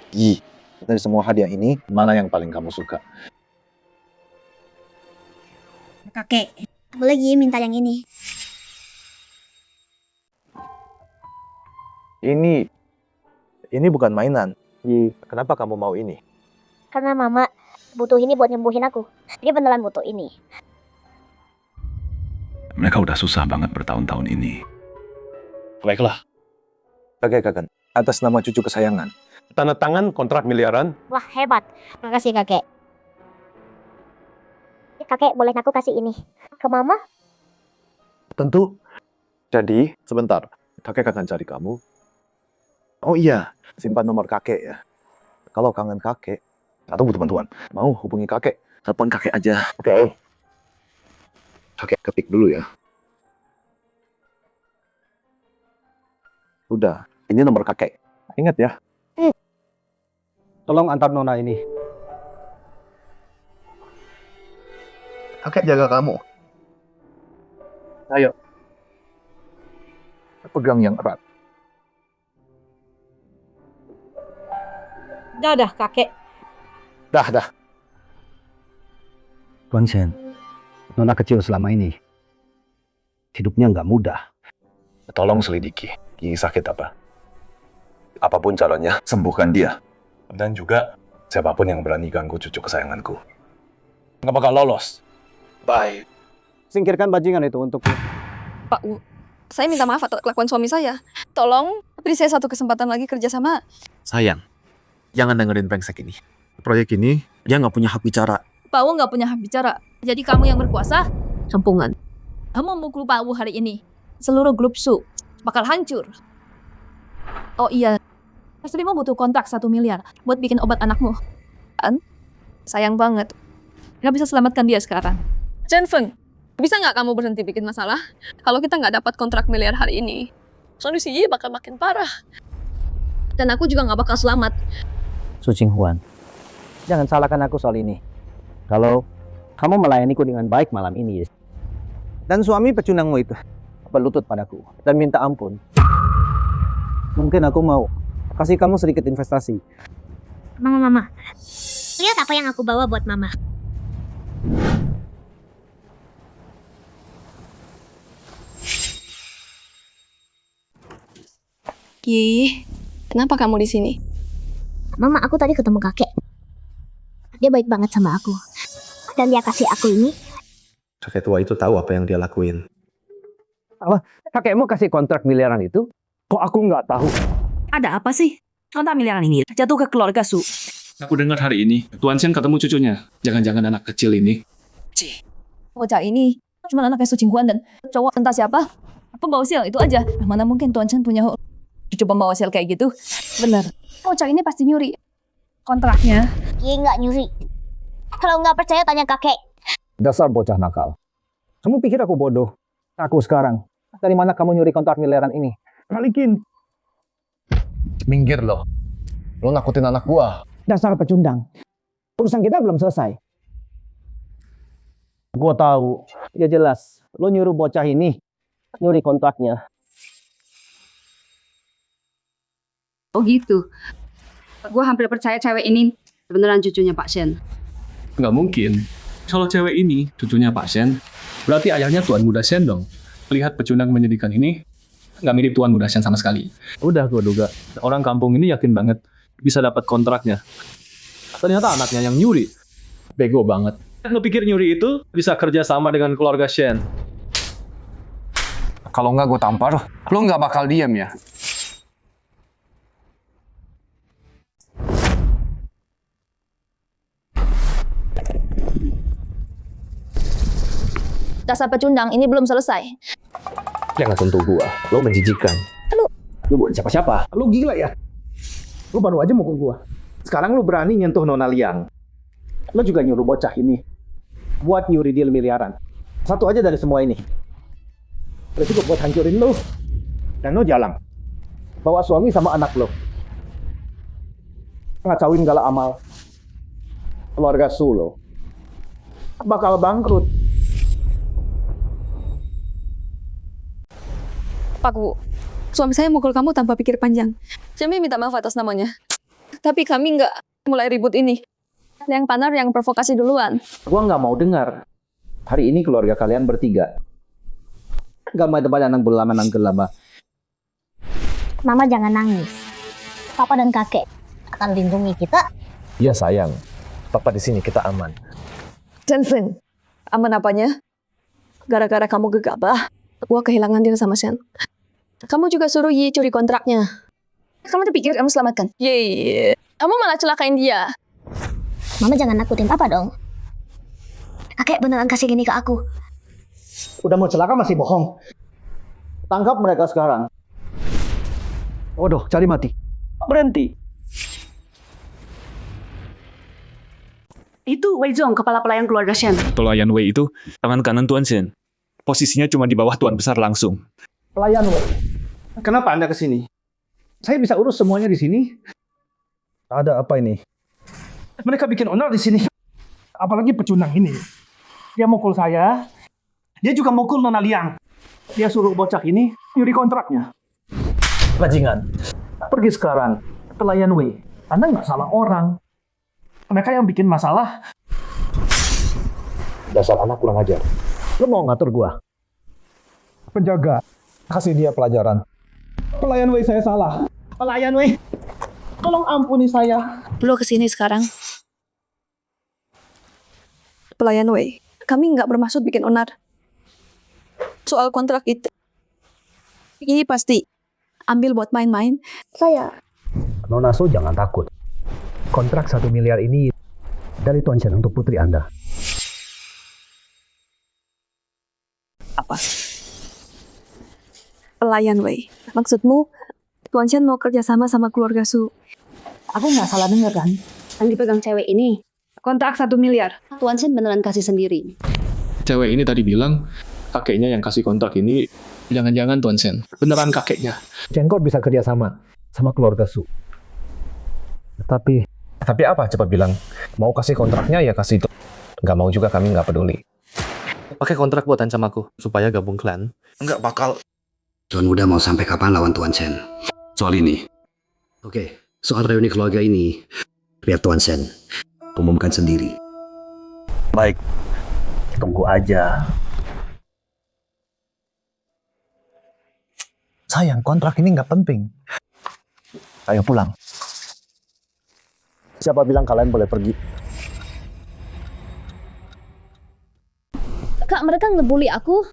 Yi, dari semua hadiah ini, mana yang paling kamu suka? Kakek, boleh Yi minta yang ini. Ini bukan mainan. Yi, kenapa kamu mau ini? Karena Mama butuh ini buat nyembuhin aku. Dia beneran butuh ini. Mereka udah susah banget bertahun-tahun ini. Baiklah. Kakek, atas nama cucu kesayangan. Tanda tangan kontrak miliaran. Wah, hebat. Makasih, Kakek. Kakek, boleh aku kasih ini ke Mama? Tentu. Jadi, sebentar. Kakek akan cari kamu. Oh iya, simpan nomor kakek ya. Kalau kangen kakek, atau butuh bantuan, mau hubungi kakek. Telepon kakek aja. Oke. Kakek ketik dulu ya. Udah, ini nomor kakek. Ingat ya. tolong antar Nona ini. Kakek jaga kamu. Ayo. Pegang yang erat. Dah, kakek. Dah. Tuan Shen, Nona kecil selama ini hidupnya nggak mudah. Tolong selidiki, Ki sakit apa. Apapun caranya, sembuhkan dia. Dan juga, siapapun yang berani ganggu cucu kesayanganku. Nggak bakal lolos. Bye. Singkirkan bajingan itu untukku. Pak U, saya minta maaf atas kelakuan suami saya. Tolong beri saya satu kesempatan lagi kerja sama. Sayang, jangan dengerin brengsek ini. Proyek ini, dia nggak punya hak bicara. Pak Wu nggak punya hak bicara. Jadi kamu yang berkuasa, campungan. Kamu mukul Pak Wu hari ini. Seluruh grup Su bakal hancur. Oh iya, Istrimu butuh kontrak 1 miliar buat bikin obat anakmu. Kan? Sayang banget. Nggak bisa selamatkan dia sekarang. Jenfen, bisa nggak kamu berhenti bikin masalah? Kalau kita nggak dapat kontrak miliar hari ini, kondisi Yi bakal makin parah. Dan aku juga nggak bakal selamat. Su Qinghuan, jangan salahkan aku soal ini. Kalau kamu melayaniku dengan baik malam ini, dan suami pecundangmu itu berlutut padaku dan minta ampun, mungkin aku mau kasih kamu sedikit investasi. Mama. Lihat apa yang aku bawa buat Mama. Yi, kenapa kamu di sini? Mama, aku tadi ketemu kakek. Dia baik banget sama aku. Dan dia kasih aku ini. Kakek tua itu tahu apa yang dia lakuin. Apa? Kakekmu kasih kontrak miliaran itu? Kok aku nggak tahu? Ada apa sih? Kontrak miliaran ini jatuh ke keluarga Su. Aku dengar hari ini, Tuan Chen ketemu cucunya. Jangan-jangan anak kecil ini. Bocah ini cuma anaknya Su Qinghuan dan cowok entah siapa. Pembawa sial itu aja. Mana mungkin Tuan Chen punya cucu pembawa sial kayak gitu. Bener. Bocah ini pasti nyuri kontraknya. Ye nggak nyuri. Kalau nggak percaya tanya kakek. Dasar bocah nakal. Kamu pikir aku bodoh? Aku sekarang. Dari mana kamu nyuri kontrak miliaran ini? Balikin. Minggir lo. Lo nakutin anak gua. Dasar pecundang. Urusan kita belum selesai. Gua tahu. Ya jelas. Lo nyuruh bocah ini nyuri kontraknya. Oh gitu. Gue hampir percaya cewek ini beneran cucunya Pak Shen. Nggak mungkin. Kalau cewek ini cucunya Pak Shen, berarti ayahnya Tuan Muda Shen dong. Lihat pecundang menyedihkan ini, nggak mirip Tuan Muda Shen sama sekali. Udah gue duga, orang kampung ini yakin banget bisa dapat kontraknya. Ternyata anaknya yang nyuri. Bego banget. Lo pikir nyuri itu bisa kerja sama dengan keluarga Shen? Kalau nggak gue tampar, lo nggak bakal diam ya. Dasar pecundang, ini belum selesai. Jangan sentuh gua. Lo menjijikan. Lu bukan siapa-siapa. Lu gila ya? Lu baru aja mukul gua. Sekarang lu berani nyentuh Nona Liang. Lu juga nyuruh bocah ini buat nyuri deal miliaran. Satu aja dari semua ini. Udah cukup buat hancurin lu. Dan lu jalan. Bawa suami sama anak lu. Ngacauin gala amal. Keluarga Su lo. Bakal bangkrut. Paku, suami saya mukul kamu tanpa pikir panjang. Kami minta maaf atas namanya. Tapi kami nggak mulai ribut ini. Yang Panar yang provokasi duluan. Gua nggak mau dengar. Hari ini keluarga kalian bertiga. Gak mau tempat anak berlama. Mama jangan nangis. Papa dan kakek akan lindungi kita. Iya sayang. Papa di sini kita aman. Jenfen, aman apanya? Gara-gara kamu gegabah, gua kehilangan dia sama Shen. Kamu juga suruh Yi curi kontraknya. Kamu tuh pikir kamu selamatkan? Ye, kamu malah celakain dia. Mama jangan nakutin Papa dong. Kakek beneran kasih gini ke aku. Udah mau celaka masih bohong. Tangkap mereka sekarang. Waduh, cari mati. Berhenti. Itu Wei Zong, kepala pelayan keluarga Shen. Pelayan Wei itu tangan kanan Tuan Shen. Posisinya cuma di bawah Tuan Besar langsung. Pelayan Wei. Kenapa Anda ke sini? Saya bisa urus semuanya di sini. Ada apa ini? Mereka bikin onar di sini. Apalagi pecundang ini. Dia mukul saya. Dia juga mukul Nona Liang. Dia suruh bocah ini nyuri kontraknya. Bajingan, pergi sekarang. Pelayan Wei. Anda nggak salah orang. Mereka yang bikin masalah. Dasar anak kurang ajar. Lu mau ngatur gua? Penjaga, kasih dia pelajaran. Pelayan Wei saya salah. Pelayan Wei, tolong ampuni saya. Lo kesini sekarang. Pelayan Wei, kami nggak bermaksud bikin onar. Soal kontrak itu, ini pasti ambil buat main-main. Saya. Nona Su jangan takut. Kontrak 1 miliar ini dari Tuan Shen untuk putri Anda. Apa? Pelayan Wei, maksudmu Tuan Chen mau kerjasama sama keluarga Su. Aku nggak salah dengar kan? Yang dipegang cewek ini kontrak 1 miliar. Tuan Chen beneran kasih sendiri. Cewek ini tadi bilang kakeknya yang kasih kontrak ini. Jangan-jangan Tuan Sen, beneran kakeknya. Cengkor bisa kerjasama sama keluarga Su. Tapi apa? Cepat bilang. Mau kasih kontraknya ya kasih itu. Nggak mau juga, kami nggak peduli. Pakai kontrak buat ancam aku, supaya gabung klan. Nggak bakal. Tuan Muda mau sampai kapan lawan Tuan Sen? Soal ini. Oke, soal reuni keluarga ini, biar Tuan Sen umumkan sendiri. Baik, tunggu aja. Sayang, kontrak ini nggak penting. Ayo pulang. Siapa bilang kalian boleh pergi? Kak, mereka ngebully aku.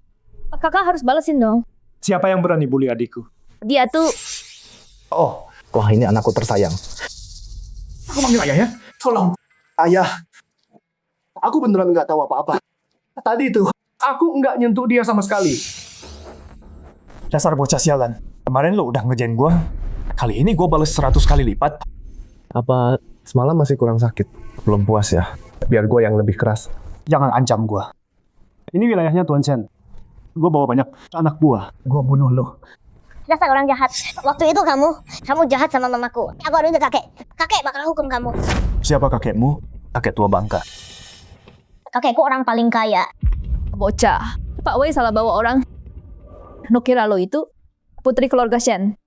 Kakak harus balesin dong. Siapa yang berani bully adikku? Dia tuh... Oh, wah ini anakku tersayang. Aku panggil ayah ya? Tolong. Ayah, aku beneran nggak tahu apa-apa. Tadi itu, aku nggak nyentuh dia sama sekali. Dasar bocah sialan. Kemarin lo udah ngejain gue. Kali ini gue bales 100 kali lipat. Apa semalam masih kurang sakit? Belum puas ya? Biar gue yang lebih keras. Jangan ancam gue. Ini wilayahnya Tuan Chen. Gue bawa banyak anak buah. Gue bunuh lo. Dasar orang jahat. Waktu itu kamu jahat sama mamaku. Aku aduin ke kakek. Kakek bakal hukum kamu. Siapa kakekmu? Kakek tua bangka. Kakekku orang paling kaya. Bocah. Pak Wei salah bawa orang. Lo kira lo itu putri keluarga Shen.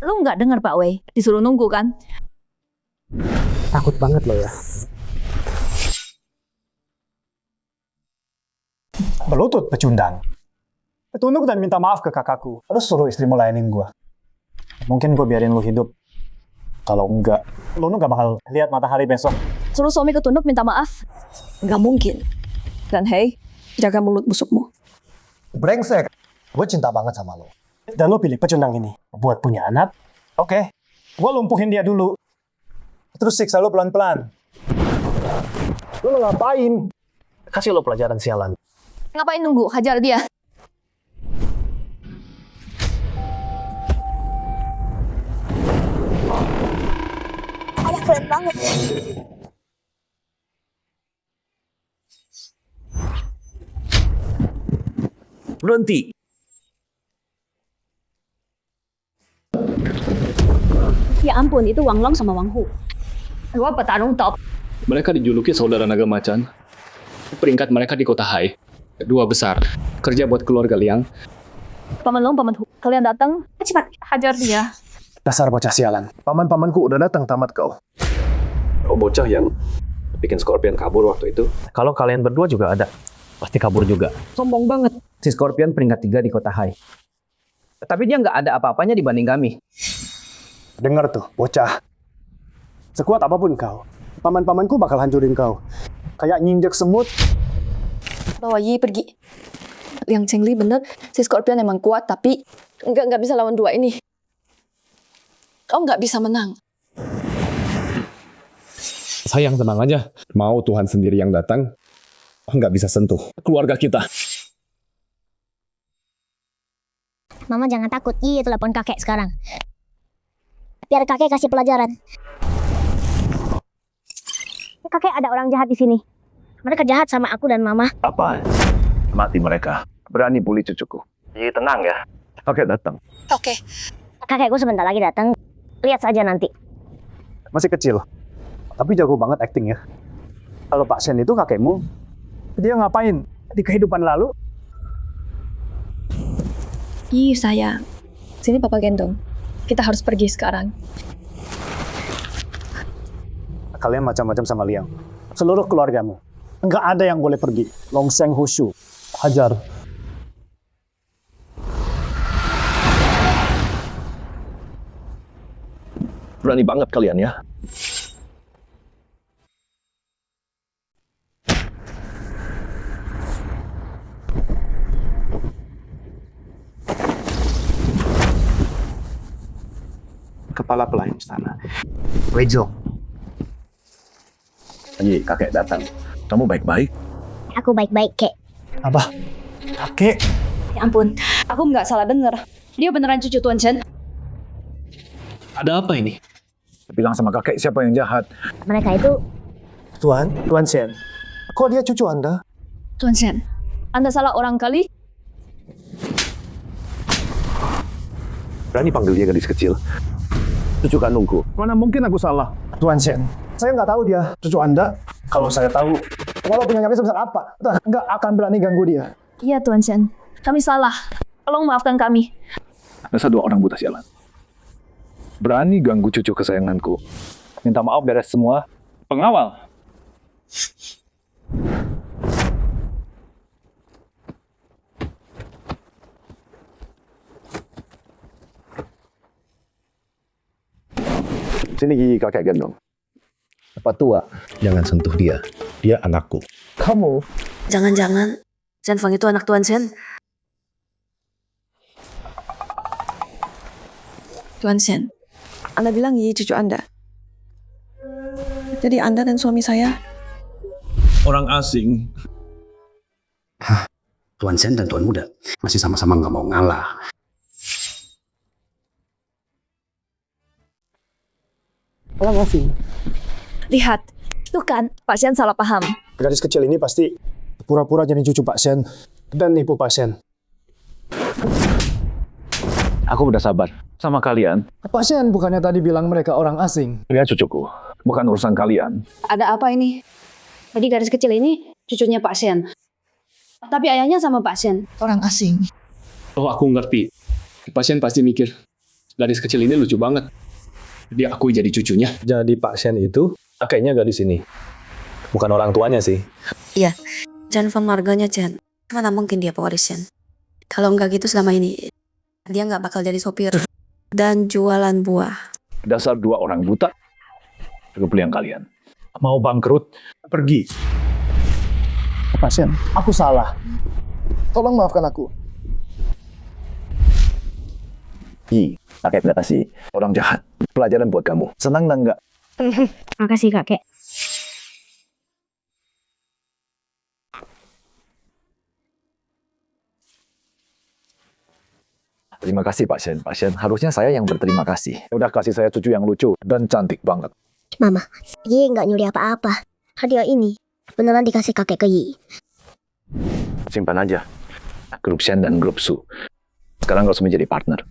Lo nggak dengar Pak Wei. Disuruh nunggu kan? Takut banget lo ya. Berlutut pecundang. Tunduk dan minta maaf ke kakakku. Terus suruh istrimu layanin gue. Mungkin gue biarin lo hidup. Kalau enggak, lo nggak bakal lihat matahari besok. Suruh suami ketunduk minta maaf? Nggak mungkin. Dan hey, jaga mulut busukmu. Brengsek. Gue cinta banget sama lo. Dan lo pilih pecundang ini buat punya anak. Oke, gue lumpuhin dia dulu. Terus siksa lo pelan-pelan. Lo ngapain? Kasih lo pelajaran sialan. Ngapain nunggu? Hajar dia. Ayah keren banget. Berhenti. Ya ampun, itu Wang Long sama Wang Hu. Dua petarung top. Mereka dijuluki saudara naga macan. Peringkat mereka di kota Hai. Dua besar. Kerja buat keluarga Liang. Paman Long, Paman Hu. Kalian datang? Cepat, hajar dia. Dasar bocah sialan. Paman-pamanku udah datang tamat kau. Oh, bocah yang bikin Scorpion kabur waktu itu. Kalau kalian berdua juga ada, pasti kabur juga. Sombong banget. Si Scorpion peringkat 3 di kota Hai. Tapi dia nggak ada apa-apanya dibanding kami. Dengar tuh, bocah. Sekuat apapun kau, paman-pamanku bakal hancurin kau. Kayak nginjek semut. Bawa Yi pergi. Liang Chengli bener, si Scorpion emang kuat, tapi nggak bisa lawan dua ini. Kau nggak bisa menang. Sayang, tenang aja. Mau Tuhan sendiri yang datang, nggak bisa sentuh keluarga kita. Mama jangan takut. Iya, telepon kakek sekarang. Biar kakek kasih pelajaran. Kakek, ada orang jahat di sini. Mereka jahat sama aku dan mama. Apa? Mati mereka. Berani bully cucuku. Iya, tenang ya. Kakek datang. Oke. Kakekku sebentar lagi datang. Lihat saja nanti. Masih kecil, tapi jago banget acting ya. Kalau Pak Shen itu kakekmu, dia ngapain di kehidupan lalu? Ih, sayang. Sini Papa gendong. Kita harus pergi sekarang. Kalian macam-macam sama Liang. Seluruh keluargamu. Nggak ada yang boleh pergi. Longseng Hushu. Hajar. Berani banget kalian ya. Kepala pelayan istana. Wejo. Iya, kakek datang. Kamu baik-baik? Aku baik-baik, Kek. Apa? Kakek? Ya ampun, aku nggak salah denger. Dia beneran cucu Tuan Chen. Ada apa ini? Bilang sama kakek siapa yang jahat. Mereka itu Tuan Shen. Kok dia cucu Anda? Tuan Shen, Anda salah orang kali. Berani panggil dia gadis kecil. Cucu kandungku. Mana mungkin aku salah? Tuan Shen, saya nggak tahu dia cucu Anda. Kalau saya tahu, walau punya nyampe sebesar apa, nggak akan berani ganggu dia. Iya Tuan Shen, kami salah. Tolong maafkan kami. Dasar dua orang buta sialan. Berani ganggu cucu kesayanganku. Minta maaf beres semua. Pengawal. Sini gigi kakek gendong. Pak tua, jangan sentuh dia. Dia anakku. Kamu? Jangan-jangan Chen Feng itu anak Tuan Shen. Tuan Shen, Anda bilang Yi cucu Anda. Jadi Anda dan suami saya Orang asing. Hah, Tuan Shen dan Tuan Muda masih sama-sama nggak mau ngalah. Orang asing. Lihat, itu kan Pak Shen salah paham. Gadis kecil ini pasti pura-pura jadi cucu Pak Shen dan nipu Pak Shen. Aku udah sabar sama kalian. Pak Shen bukannya tadi bilang mereka orang asing? Dia cucuku, bukan urusan kalian. Ada apa ini? Tadi gadis kecil ini cucunya Pak Shen. Tapi ayahnya sama Pak Shen. Orang asing. Oh, aku ngerti. Pasien pasti mikir, gadis kecil ini lucu banget. Dia akui jadi cucunya. Jadi Pak Shen itu kakeknya gadis ini. Bukan orang tuanya sih. Iya, Chen Feng marganya Chen. Mana mungkin dia pewaris Chen. Kalau nggak gitu selama ini, dia nggak bakal jadi sopir dan jualan buah. Dasar dua orang buta. Cukup yang kalian. Mau bangkrut, pergi. Pak Shen, aku salah. Tolong maafkan aku. Kakek udah kasih orang jahat. Pelajaran buat kamu. Senang nggak? Makasih kakek. Terima kasih Pak Shen. Pak Shen, harusnya saya yang berterima kasih. Udah kasih saya cucu yang lucu dan cantik banget. Mama, Yi nggak nyuri apa-apa. Hadiah ini beneran dikasih kakek ke Yi. Simpan aja. Grup Shen dan grup Su. Sekarang harus menjadi partner.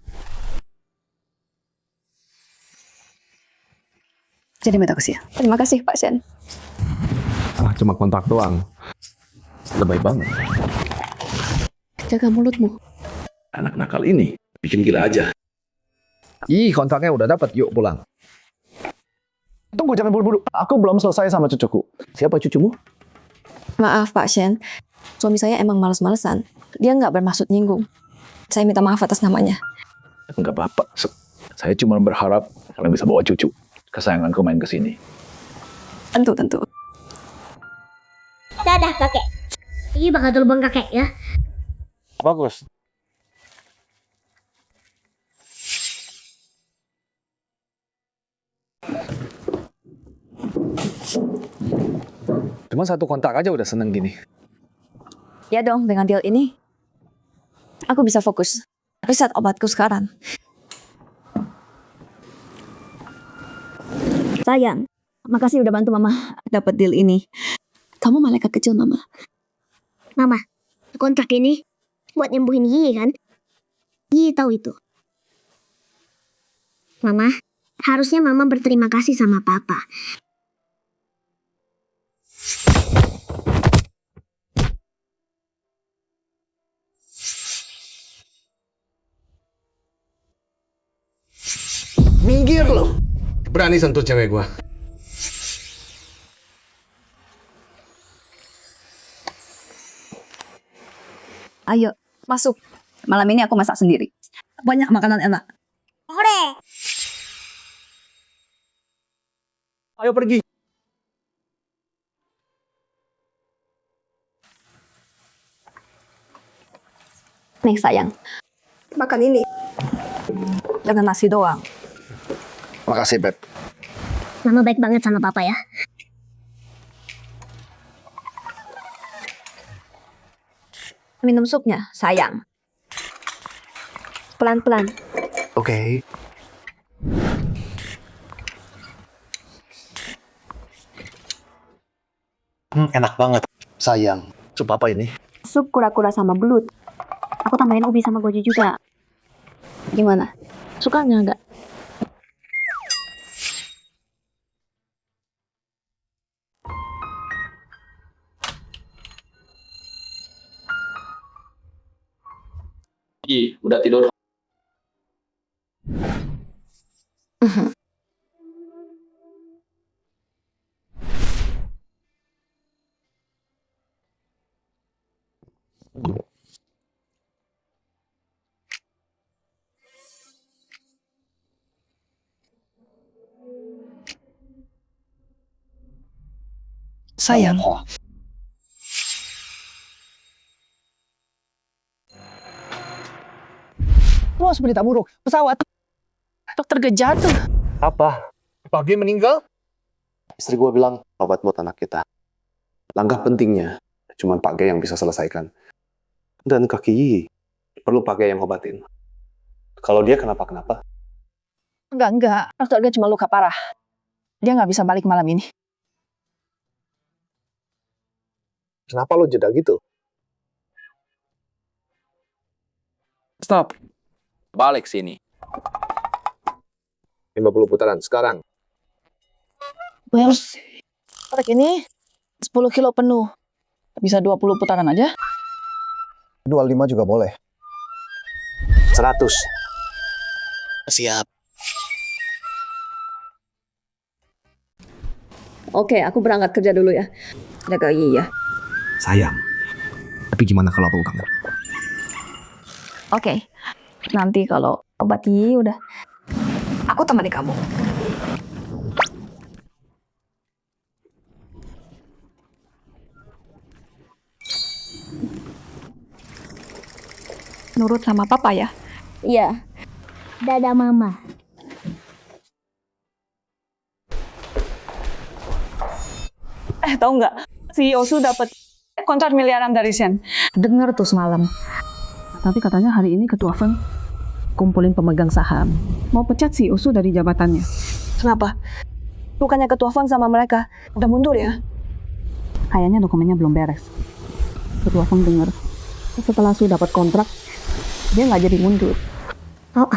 Jadi minta kasih. Terima kasih Pak Shen. Cuma kontrak doang. Lebay banget. Jaga mulutmu. Anak nakal ini bikin gila aja. Kontraknya udah dapat. Yuk pulang. Tunggu, jangan buru-buru. Aku belum selesai sama cucuku. Siapa cucumu? Maaf Pak Shen, suami saya emang males-malesan. Dia nggak bermaksud nyinggung. Saya minta maaf atas namanya. Enggak apa-apa. Saya cuma berharap kalian bisa bawa cucu kesayanganku main ke sini. Tentu. Dadah kakek. Yi bakal telepon kakek ya. Bagus. Cuma satu kontrak aja udah seneng gini. Ya dong, dengan deal ini, aku bisa fokus riset obatku sekarang. Sayang, makasih udah bantu Mama dapat deal ini. Kamu malaikat kecil, Mama. Mama, kontrak ini buat nyembuhin Yi kan? Yi tahu itu. Mama, harusnya Mama berterima kasih sama Papa. Minggir lo. Berani sentuh cewek gua. Ayo, masuk. Malam ini aku masak sendiri. Banyak makanan enak. Hore! Ayo pergi. Nih sayang, Makan ini. dengan nasi doang. Makasih, Beb. Mama baik banget sama Papa ya. Minum supnya, sayang. Pelan-pelan. Oke. Enak banget. Sayang, sup apa ini? Sup kura-kura sama belut. Aku tambahin ubi sama goji juga. Gimana? Suka nggak? Udah tidur? Sayang. Wah, berita buruk. Pesawat. Dokter jatuh. Apa? Pagi meninggal? Istri gue bilang, obat buat anak kita. Langkah pentingnya, cuma Pak Gey yang bisa selesaikan. Dan kaki Yi, perlu Pak Gey yang obatin. Kalau dia kenapa-kenapa, Enggak. Dokter Ge cuma luka parah. Dia nggak bisa balik malam ini. kenapa lo jeda gitu? Stop. Balik sini. 50 putaran, sekarang. Well, trek ini 10 kilo penuh. Bisa 20 putaran aja? 25 juga boleh. 100. Siap. Oke, aku berangkat kerja dulu ya. Jaga Yi ya. Sayang. Tapi gimana kalau aku kangen? Oke. Nanti kalau obat Yi udah, aku temani kamu. Nurut sama papa ya? Iya. Dadah mama. Tahu nggak? Si Yosu dapat kontrak miliaran dari Shen. Dengar tuh semalam. Tapi katanya hari ini Ketua Feng kumpulin pemegang saham. Mau pecat si Yosu dari jabatannya. Kenapa? Bukannya Ketua Feng sama mereka udah mundur ya? Kayaknya dokumennya belum beres. Ketua Feng dengar setelah Su dapat kontrak, dia nggak jadi mundur. Oh,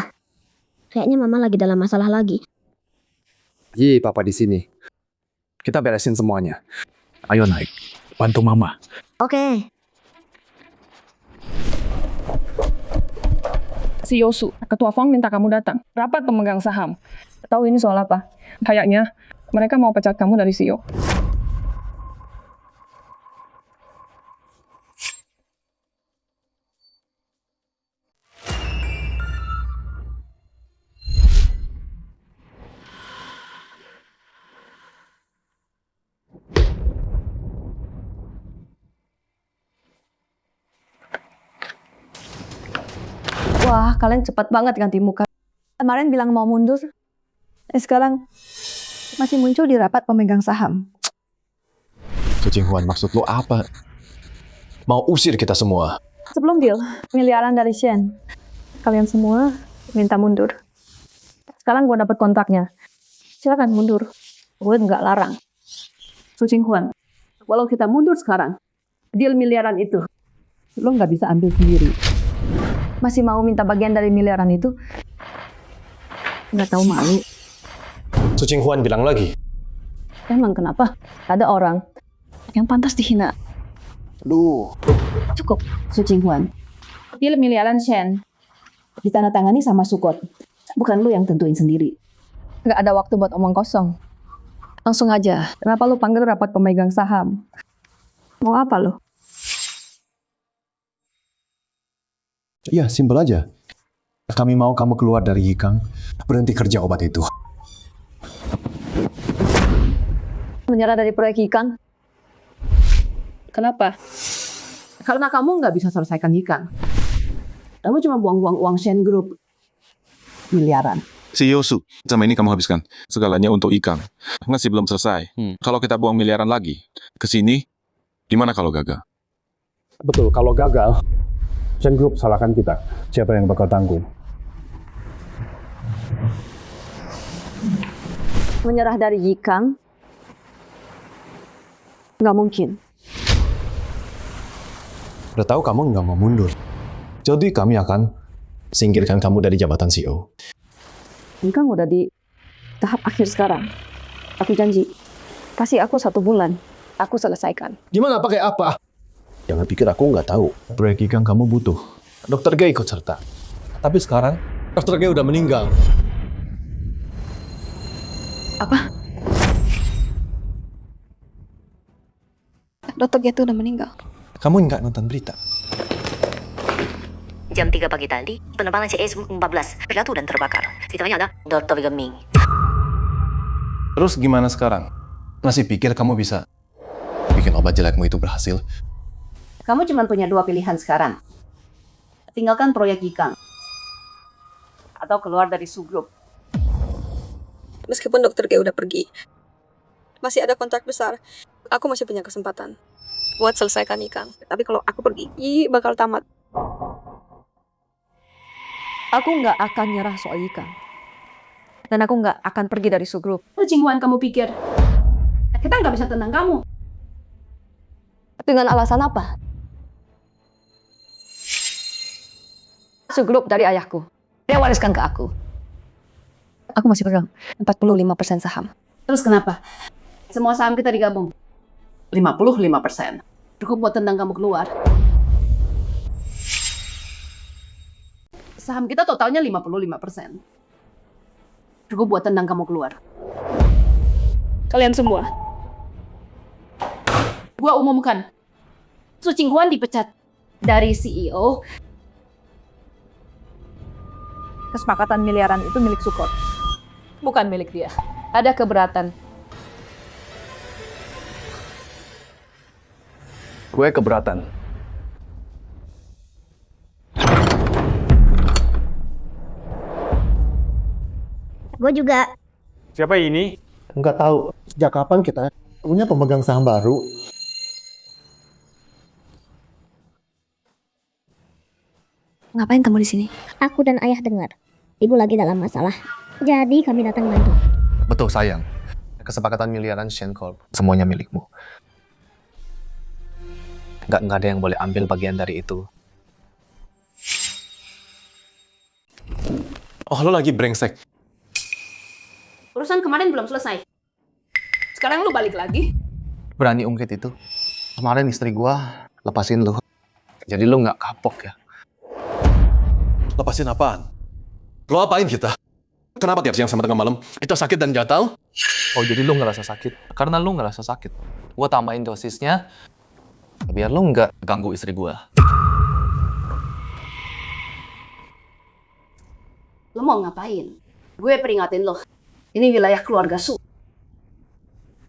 kayaknya mama lagi dalam masalah lagi. Yi, papa di sini. Kita beresin semuanya. Ayo naik, bantu mama. Oke. Si Yosu, Ketua Feng minta kamu datang. Rapat pemegang saham. Tahu ini soal apa? Kayaknya mereka mau pecat kamu dari CEO. Wah, kalian cepat banget ganti muka. Kemarin bilang mau mundur, sekarang masih muncul di rapat pemegang saham. Su Jinghuan, maksud lo apa? Mau usir kita semua? Sebelum deal, miliaran dari Shen. Kalian semua minta mundur. Sekarang gue dapat kontraknya. Silakan mundur. Gue nggak larang. Su Jinghuan, walau kita mundur sekarang, deal miliaran itu lo nggak bisa ambil sendiri. Masih mau minta bagian dari miliaran itu? Nggak tahu malu. Su Jinghuan bilang lagi. Emang kenapa? Ada orang yang pantas dihina. Duh. Cukup, Su Jinghuan. Deal miliaran Shen ditandatangani sama Sukot. Bukan lu yang tentuin sendiri. Nggak ada waktu buat omong kosong. Langsung aja. Kenapa lu panggil rapat pemegang saham? Mau apa lu? Iya, simpel aja. Kami mau kamu keluar dari Yikang, berhenti kerja obat itu. Menyerah dari proyek Yikang? Kenapa? Karena kamu nggak bisa selesaikan Yikang. Kamu cuma buang-buang uang Shen Group miliaran. Si Yosu, sama ini kamu habiskan segalanya untuk Ikang. Masih belum selesai. Kalau kita buang miliaran lagi ke sini, gimana kalau gagal? Betul, kalau gagal, Shen Group salahkan kita. Siapa yang bakal tanggung? Menyerah dari Yikang? Nggak mungkin. Udah tahu kamu nggak mau mundur. Jadi kami akan singkirkan kamu dari jabatan CEO. Ini kan udah di tahap akhir sekarang. Aku janji, kasih aku 1 bulan. Aku selesaikan. Gimana pakai apa? Jangan pikir aku nggak tahu. Proyek ikan kamu butuh. Dokter G ikut serta. Tapi sekarang, Dokter G udah meninggal. Apa? Dokter G itu udah meninggal. Kamu nggak nonton berita? Jam 3 pagi tadi, penerbangan CE-14 jatuh dan terbakar. Situasinya ada Dr. Geming. Terus gimana sekarang? Masih pikir kamu bisa bikin obat jelekmu itu berhasil? Kamu cuma punya 2 pilihan sekarang. Tinggalkan proyek Ikang. Atau keluar dari subgroup. Meskipun dokter G udah pergi, masih ada kontrak besar. Aku masih punya kesempatan buat selesaikan Ikang. Tapi kalau aku pergi, bakal tamat. Aku nggak akan nyerah soal Ikang. Dan aku nggak akan pergi dari subgroup. Cingguan kamu pikir. Kita nggak bisa tenang kamu. Dengan alasan apa? Subgroup dari ayahku. Dia wariskan ke aku. Aku masih pegang 45% saham. Terus kenapa? Semua saham kita digabung. 55%. Cukup buat tendang kamu keluar. Saham kita totalnya 55%. Cukup buat tendang kamu keluar. Kalian semua. Gua umumkan. Su Qinghuan dipecat dari CEO. Kesepakatan miliaran itu milik Sukot. Bukan milik dia. Ada keberatan. Gue keberatan. Gue juga. Siapa ini? Nggak tahu. Sejak kapan kita punya pemegang saham baru? Ngapain kamu di sini? Aku dan ayah dengar. Ibu lagi dalam masalah. Jadi kami datang bantu. Betul sayang. Kesepakatan miliaran Shen Corp semuanya milikmu. Nggak ada yang boleh ambil bagian dari itu. Oh, lo lagi brengsek. Urusan kemarin belum selesai. Sekarang lu balik lagi. Berani ungkit itu. Kemarin istri gua lepasin lu. Jadi lu nggak kapok ya. Lepasin apaan? Lo apain kita? Kenapa tiap siang sama tengah malam itu sakit dan gatal? Oh, jadi lu ngerasa sakit? Karena lu ngerasa sakit. Gua tambahin dosisnya biar lu nggak ganggu istri gua. Lu mau ngapain? Gue peringatin lo. Ini wilayah keluarga Su.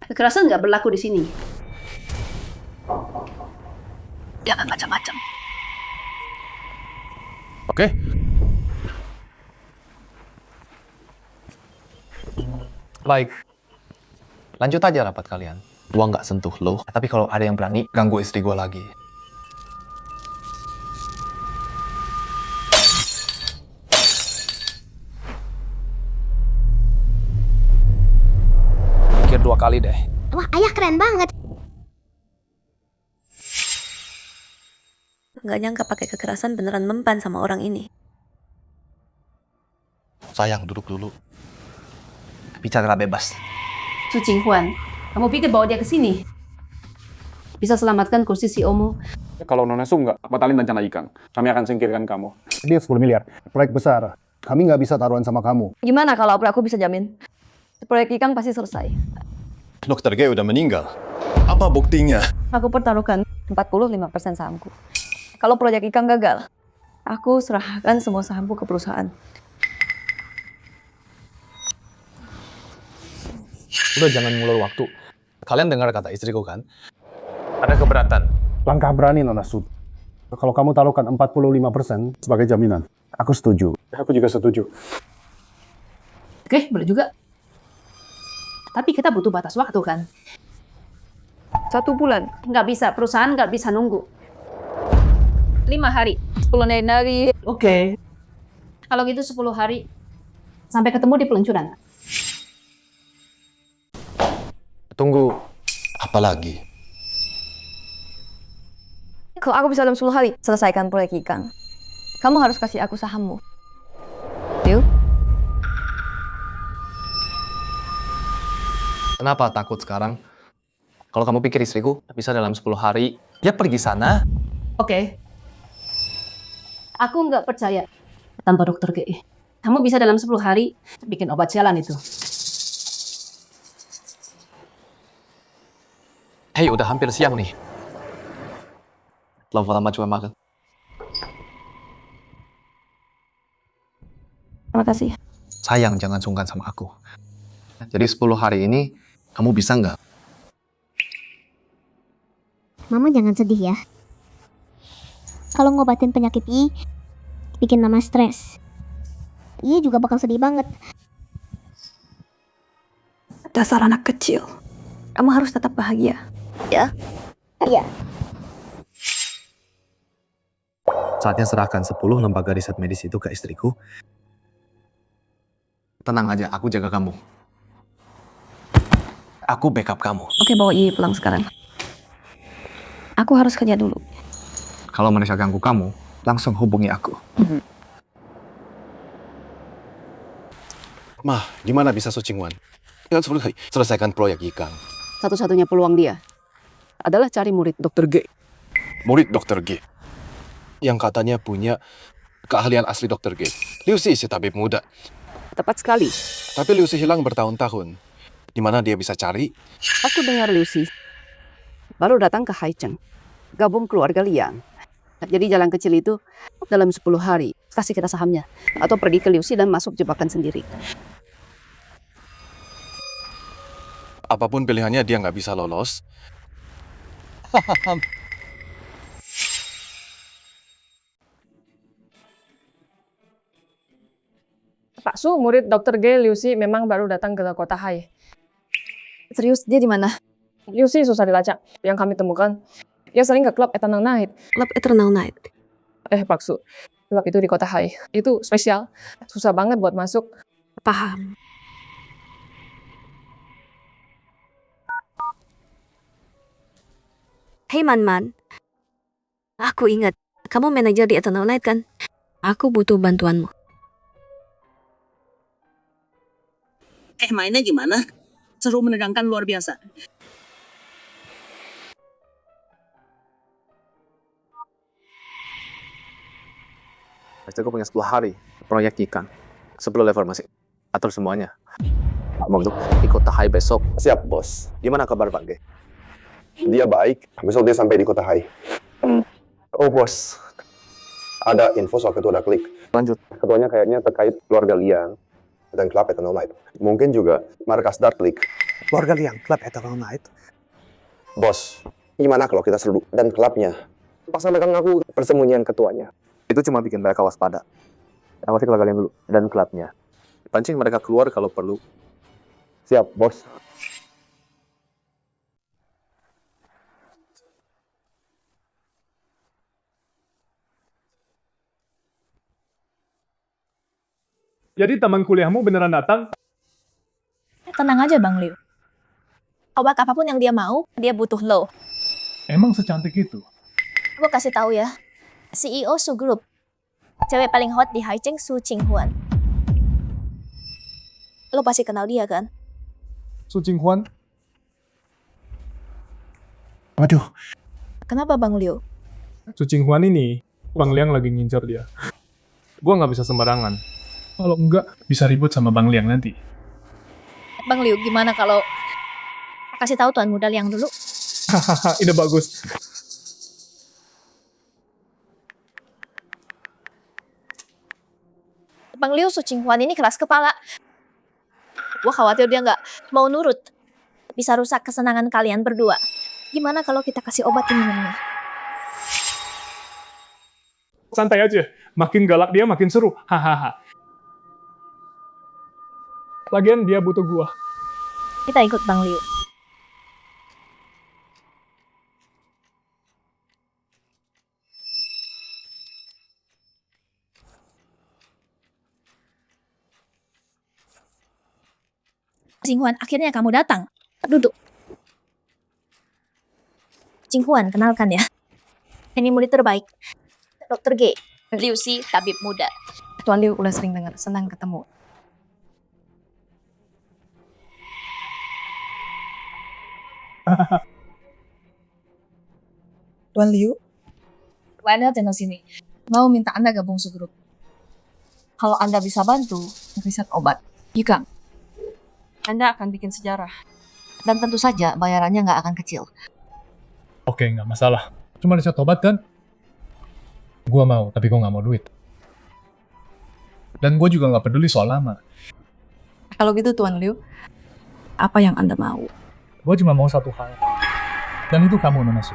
Kekerasan nggak berlaku di sini. Jangan macam-macam. Oke. Baik. Lanjut aja rapat kalian. Gua nggak sentuh lo. Tapi kalau ada yang berani ganggu istri gua lagi. Pikir 2 kali deh. Wah, ayah keren banget. Nggak nyangka pakai kekerasan beneran mempan sama orang ini. Sayang, duduk dulu. Bicara bebas. Su Qinghuan, kamu pikir bawa dia ke sini? Bisa selamatkan kursi CEO-mu? Kalau Nona Su nggak batalin rencana Ikang, kami akan singkirkan kamu. Dia 10 miliar. Proyek besar. Kami nggak bisa taruhan sama kamu. Gimana kalau aku bisa jamin? Proyek Ikang pasti selesai. Dokter G udah meninggal. Apa buktinya? Aku pertaruhkan 45% sahamku. Kalau proyek Ikang gagal, aku serahkan semua sahamku ke perusahaan. Udah jangan ngulur waktu. Kalian dengar kata istriku kan? Ada keberatan. Langkah berani, Nona Su. Kalau kamu taruhkan 45% sebagai jaminan, aku setuju. Aku juga setuju. Oke, boleh juga. Tapi kita butuh batas waktu kan? 1 bulan. Nggak bisa, perusahaan nggak bisa nunggu. 5 hari. 10 hari. Oke. Kalau gitu 10 hari. Sampai ketemu di peluncuran. Tunggu. Apa lagi? Kalau aku bisa dalam 10 hari selesaikan proyek ikan, kamu harus kasih aku sahammu. Deal? Kenapa takut sekarang? Kalau kamu pikir istriku bisa dalam 10 hari, ya pergi sana. Oke. Aku nggak percaya tanpa dokter GI. Kamu bisa dalam 10 hari bikin obat sialan itu. Hei, udah hampir siang nih. Lama-lama cuma makan. Terima kasih. Sayang, jangan sungkan sama aku. Jadi 10 hari ini, kamu bisa nggak? Mama jangan sedih ya. Kalau ngobatin penyakit I, bikin mama stres. I juga bakal sedih banget. Dasar anak kecil. Kamu harus tetap bahagia. Ya? Iya. Saatnya serahkan 10 lembaga riset medis itu ke istriku. Tenang aja, aku jaga kamu. Aku backup kamu. Oke, bawa I pulang sekarang. Aku harus kerja dulu. Kalau mereka ganggu kamu, langsung hubungi aku. Mah, gimana bisa Su Qingwan? Ya, selesaikan proyek ikan. Satu-satunya peluang dia adalah cari murid dokter G. Murid Dr. G. Yang katanya punya keahlian asli Dr. G. Liu Si tabib muda. Tepat sekali. Tapi Liu Si hilang bertahun-tahun. Di mana dia bisa cari? Aku dengar Lucy baru datang ke Haicheng, gabung keluarga Liang. Jadi jalan kecil itu dalam 10 hari kasih kita sahamnya. Atau pergi ke Lucy dan masuk jebakan sendiri. Apapun pilihannya dia nggak bisa lolos. Pak Su, murid Dr. G, Liu Si memang baru datang ke kota Hai. Serius, dia di mana? Liu Si susah dilacak. Yang kami temukan, dia sering ke klub Eternal Night. Klub Eternal Night? Pak Su, klub itu di kota Hai. Itu spesial. Susah banget buat masuk. Paham. Hei Man-Man, aku ingat, kamu manajer di Eternal Night kan? Aku butuh bantuanmu. Mainnya gimana? Seru, menegangkan, luar biasa. Pasti aku punya 10 hari proyek ikan. 10 level masih atur semuanya. Mau gitu, ikut Tahai besok. Siap, bos. Gimana kabar Pak G? Dia baik. Besok dia sampai di kota Hai. Oh, bos. Ada info soal ketua Klik. Lanjut. Ketuanya kayaknya terkait keluarga Liang dan klub Eternal Night. Mungkin juga markas Dark League. Keluarga Liang, klub Eternal Night. Bos, gimana kalau kita serbu dan klubnya? Pas mereka ngaku persembunyian ketuanya. Itu cuma bikin mereka waspada. Awasi keluarga Liang dulu dan klubnya. Pancing mereka keluar kalau perlu. Siap, bos. Jadi teman kuliahmu beneran datang? Tenang aja Bang Liu. Obat apapun yang dia mau, dia butuh lo. Emang secantik itu? Gue kasih tahu ya, CEO Su Group, cewek paling hot di Haicheng, Su Qinghuan. Lo pasti kenal dia kan? Su Qinghuan? Waduh. Kenapa Bang Liu? Su Qinghuan ini, Bang Liang lagi ngincar dia. Gua nggak bisa sembarangan. Kalau enggak, bisa ribut sama Bang Liang nanti. Bang Liu, gimana kalau kasih tahu Tuan Muda Liang dulu? Hahaha, ide bagus. Bang Liu, Su Qinghuan ini keras kepala. Gue khawatir dia nggak mau nurut. Bisa rusak kesenangan kalian berdua. Gimana kalau kita kasih obat minumnya? Santai aja. Makin galak dia, makin seru. Hahaha. Lagian dia butuh gua. Kita ikut Bang Liu. Qinghuan, akhirnya kamu datang. Duduk. Qinghuan, kenalkan ya. Ini murid terbaik. Dokter G. Liu Si, tabib muda. Tuan Liu udah sering dengar, senang ketemu. Tuan Liu, Anda channel sini. Mau minta Anda gabung segrup. Kalau Anda bisa bantu riset obat, Yikang, Anda akan bikin sejarah. Dan tentu saja bayarannya nggak akan kecil. Oke, nggak masalah. Cuma riset obat kan? Gua mau, tapi gua nggak mau duit. Dan gue juga nggak peduli soal lama. Kalau gitu Tuan Liu, apa yang Anda mau? Gue cuma mau satu hal. Dan itu kamu, Nona Su.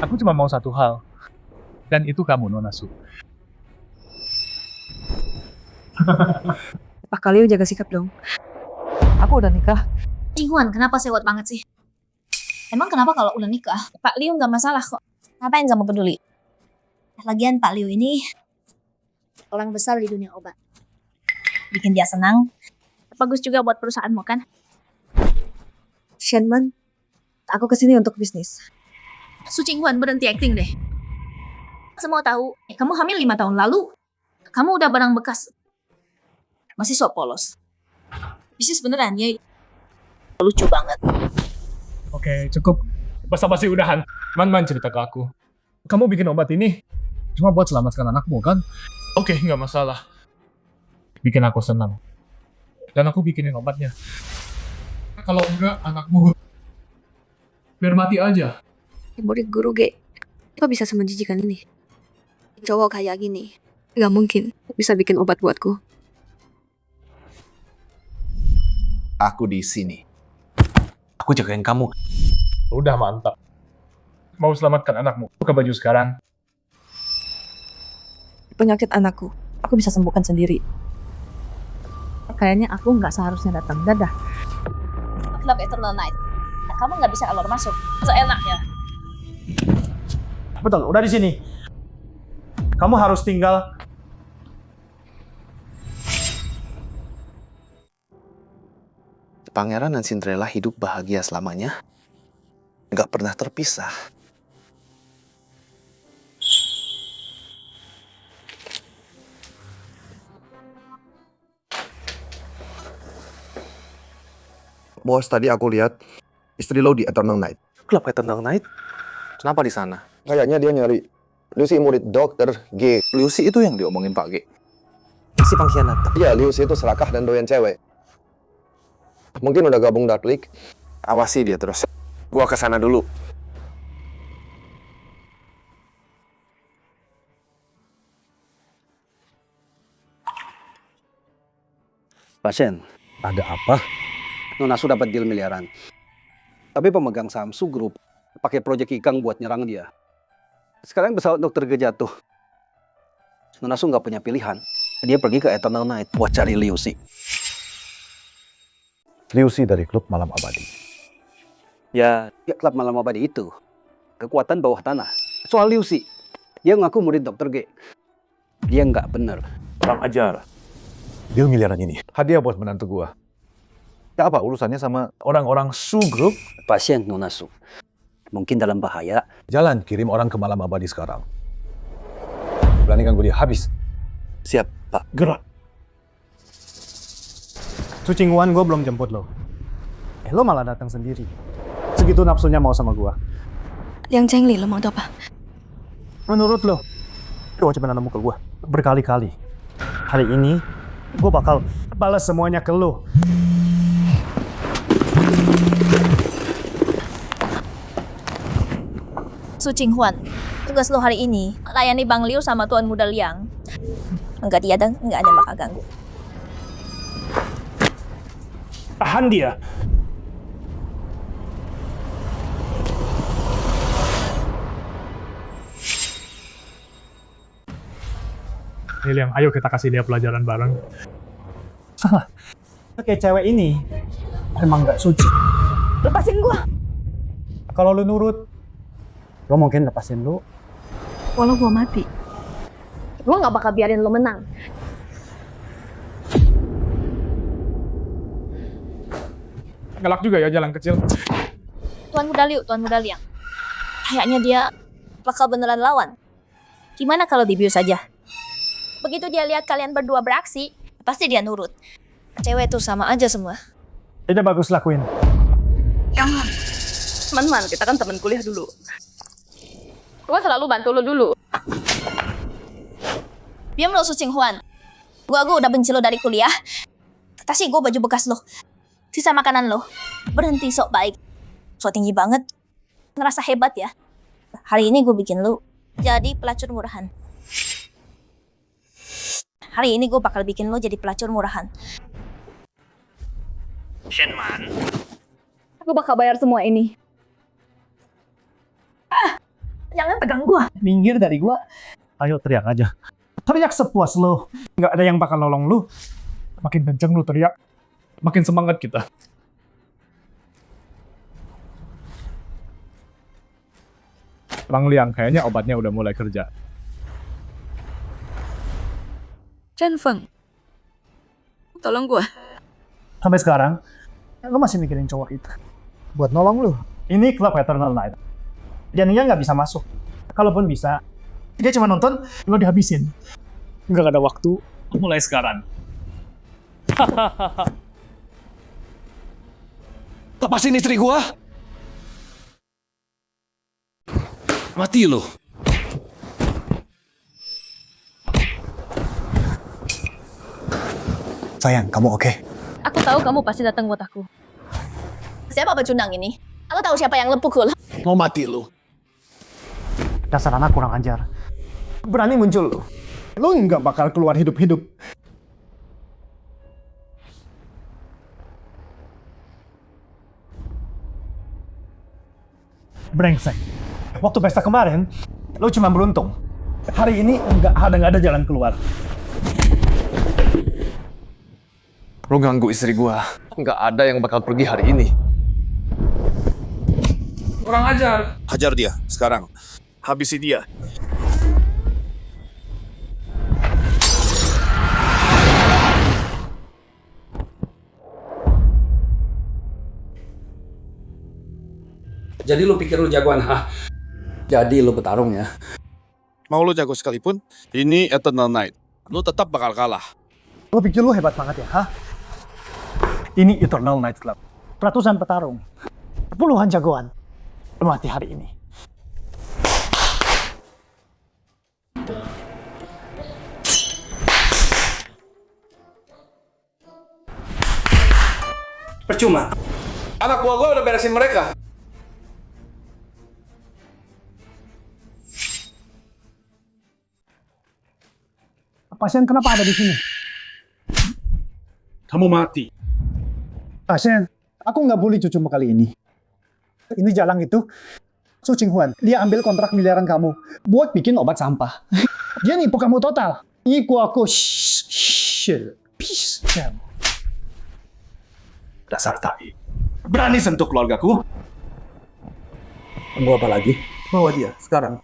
Aku cuma mau satu hal. Dan itu kamu, Nona Su. Pak Liu jaga sikap dong. Aku udah nikah. Cinghuan, kenapa sewot banget sih? Emang kenapa kalau udah nikah? Pak Liu nggak masalah kok. Ngapain kamu peduli? Lagian Pak Liu ini orang besar di dunia obat. Bikin dia senang. Bagus juga buat perusahaanmu kan? Shenman, aku kesini untuk bisnis. Su Cinghuan, berhenti acting deh. Semua tahu, kamu hamil 5 tahun lalu. Kamu udah barang bekas. Masih sok polos. Bisnis beneran ya. Lucu banget. Oke, cukup. Basa-basi udahan. Man cerita ke aku. Kamu bikin obat ini cuma buat selamatkan anakmu kan? Oke, nggak masalah. Bikin aku senang. Dan aku bikinin obatnya. Kalau enggak, anakmu biar mati aja. Murid guru G, kok bisa semenjijikan ini? Cowok kayak gini, gak mungkin bisa bikin obat buatku. Aku di sini. Aku jagain kamu. Udah mantap. Mau selamatkan anakmu, buka baju sekarang. Penyakit anakku, aku bisa sembuhkan sendiri. Kayaknya aku nggak seharusnya datang. Dadah. Club Eternal Night. Kamu nggak bisa keluar masuk. Seenaknya. Betul, udah di sini. Kamu harus tinggal. Pangeran dan Cinderella hidup bahagia selamanya. Nggak pernah terpisah. Bos, tadi aku lihat istri lo di Eternal Night. Klub Eternal Night? Kenapa di sana? Kayaknya dia nyari Lucy murid dokter G. Lucy itu yang diomongin Pak G. Si pengkhianat. Iya, Lucy itu serakah dan doyan cewek. Mungkin udah gabung Dark League. Awasi dia terus. Gua kesana dulu. Pasien, ada apa? Nona Su dapat deal miliaran. Tapi pemegang saham Su Group pakai proyek Ikang buat nyerang dia. Sekarang pesawat dokter G jatuh. Nona Su nggak punya pilihan. Dia pergi ke Eternal Night buat cari Liu Si. Liu Si dari klub Malam Abadi. Ya, klub Malam Abadi itu kekuatan bawah tanah. Soal Liu Si, dia ngaku murid dokter G. Dia nggak bener. Kurang ajar. Deal miliaran ini hadiah buat menantu gua. Ya apa urusannya sama orang-orang Su Group? Pasien Nona Su. Mungkin dalam bahaya. Jalan kirim orang ke Malam Abadi sekarang. Berani ganggu dia habis. Siap, Pak. Gerak. Su Cinghuan, gue belum jemput lo. Lo malah datang sendiri. Segitu nafsunya mau sama gue. Liang Chengli, lo mau itu apa? Menurut lo wajib nemu ke gue berkali-kali. Hari ini gue bakal balas semuanya ke lo. Su Cinghuan, tugas lo hari ini layani Bang Liu sama Tuan Muda Liang. Enggak dia dan enggak ada yang bakal ganggu. Tahan dia. Liang, ayo kita kasih dia pelajaran bareng. Salah. Kayak cewek ini emang nggak suci. Lepasin gua. Kalau lu nurut, lo mungkin lepasin lu. Walau gua mati, Gua nggak bakal biarin lo menang. Galak juga ya jalan kecil. Tuan Muda Liu, Tuan Muda Liang. Kayaknya dia bakal beneran lawan. Gimana kalau dibius saja? Begitu dia lihat kalian berdua beraksi, pasti dia nurut. Cewek tuh sama aja semua. Tidak bagus lakuin. Jangan. Man, kita kan teman kuliah dulu. Gua selalu bantu lo dulu. Diam lo, Su Qinghuan. Gua udah benci lo dari kuliah. Kasih gue baju bekas lo. Sisa makanan lo. Berhenti sok baik. Sok tinggi banget. Ngerasa hebat ya. Hari ini gue bikin lo jadi pelacur murahan. Hari ini gue bakal bikin lo jadi pelacur murahan. Shenman. Aku bakal bayar semua ini. Jangan pegang gua. Minggir dari gua. Ayo teriak aja. Teriak sepuas lo. Nggak ada yang bakal nolong lu. Makin kenceng lu teriak, makin semangat kita. Bang Liang, kayaknya obatnya udah mulai kerja. Chen Feng, tolong gua. Sampai sekarang, lo masih mikirin cowok itu. Buat nolong lu. Ini klub Eternal Night. Dan dia nggak bisa masuk. Kalaupun bisa, dia cuma nonton, lo dihabisin. Nggak ada waktu, mulai sekarang. Lepasin istri gua. Mati lo. Sayang, kamu oke? Aku tahu kamu pasti datang buat aku. Siapa pecundang ini? Aku tahu siapa yang lepukul. Mau mati lu. Dasar anak kurang ajar. Berani muncul lo. Lu nggak bakal keluar hidup-hidup. Brengsek. Waktu pesta kemarin, lo cuma beruntung. Hari ini nggak ada jalan keluar. Lo ganggu istri gua. Nggak ada yang bakal pergi hari ini. Kurang ajar. Hajar dia, sekarang. Habisi dia. Jadi lu pikir lu jagoan, ha? Jadi lu bertarung ya? Mau lu jago sekalipun, ini Eternal Night. Lu tetap bakal kalah. Lo pikir lo hebat banget ya, ha? Ini Eternal Night Club. Ratusan petarung. Puluhan jagoan. Lo mati hari ini. Percuma. Anak buah gua udah beresin mereka. Pasien kenapa ada di sini? Kamu mati. Pasien, aku nggak boleh cucu kali ini. Ini jalan itu, Su Qinghuan, dia ambil kontrak miliaran kamu buat bikin obat sampah. Dia nipu kamu total. Nipu aku. Dasar tai. Berani sentuh keluargaku? Tunggu apa lagi? Bawa dia, sekarang.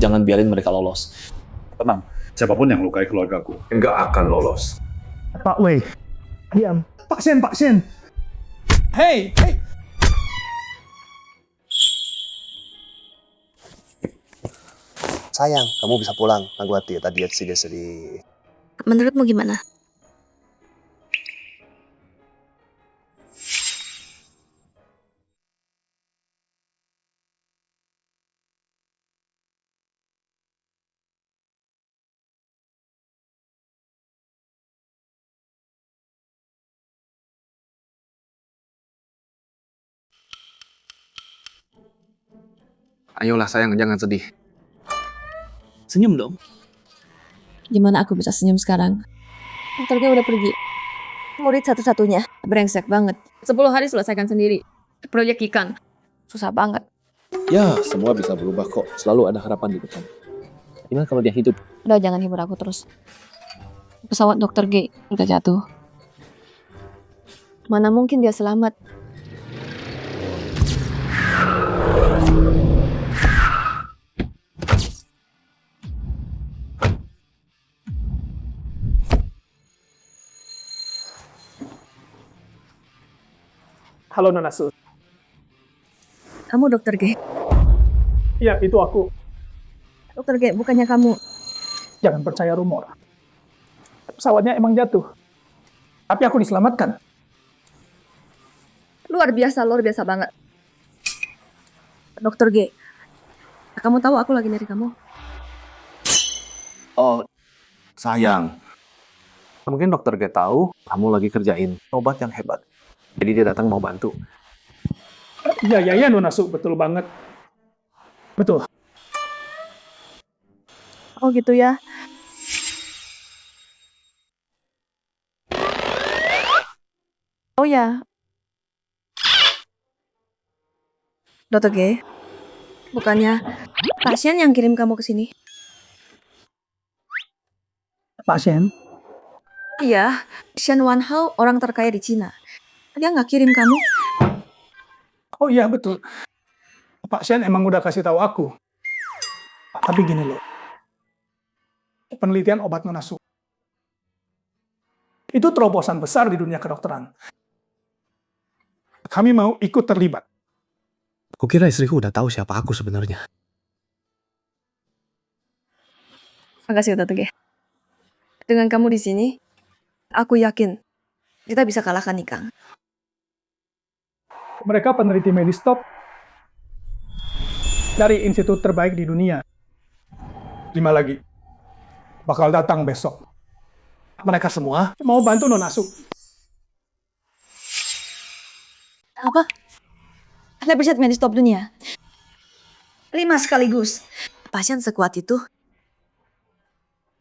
Jangan biarin mereka lolos. Tenang, siapapun yang lukai keluargaku Nggak akan lolos. Pak Wei, diam. Pasien. Hey! Sayang, kamu bisa pulang. Aku hati tadi sedih-sedih. Menurutmu gimana? Ayolah sayang, jangan sedih. Senyum dong. Gimana aku bisa senyum sekarang? Dokternya udah pergi. Murid satu-satunya. Brengsek banget. 10 hari selesaikan sendiri. Proyek ikan. Susah banget. Ya, semua bisa berubah kok. Selalu ada harapan di depan. Gimana kalau dia hidup? Udah jangan hibur aku terus. Pesawat Dokter G udah jatuh. Mana mungkin dia selamat? Halo Nona Su. Kamu dokter G? Iya, itu aku. Dokter G, bukannya kamu... Jangan percaya rumor. Pesawatnya emang jatuh. Tapi aku diselamatkan. Luar biasa banget. Dokter G, kamu tahu aku lagi nyari kamu? Oh, sayang. Mungkin dokter G tahu kamu lagi kerjain obat yang hebat. Jadi dia datang mau bantu. Iya, Nona Su. Betul banget. Betul. Oh gitu ya. Oh ya. Dokter G, bukannya pasien yang kirim kamu ke sini? Pasien? Iya, Shen Wanhao orang terkaya di Cina. Dia nggak kirim kamu. Oh iya, betul. Pasien emang udah kasih tahu aku. Tapi gini loh. Penelitian obat Nona Su. Itu terobosan besar di dunia kedokteran. Kami mau ikut terlibat. Kukira istriku udah tahu siapa aku sebenarnya. Makasih Dokter G. Dengan kamu di sini, aku yakin kita bisa kalahkan Ikang. Mereka peneliti medis top dari institut terbaik di dunia. 5 lagi bakal datang besok. Mereka semua mau bantu Nona Su. Apa? Lab riset medis top dunia. 5 sekaligus. Pasien sekuat itu,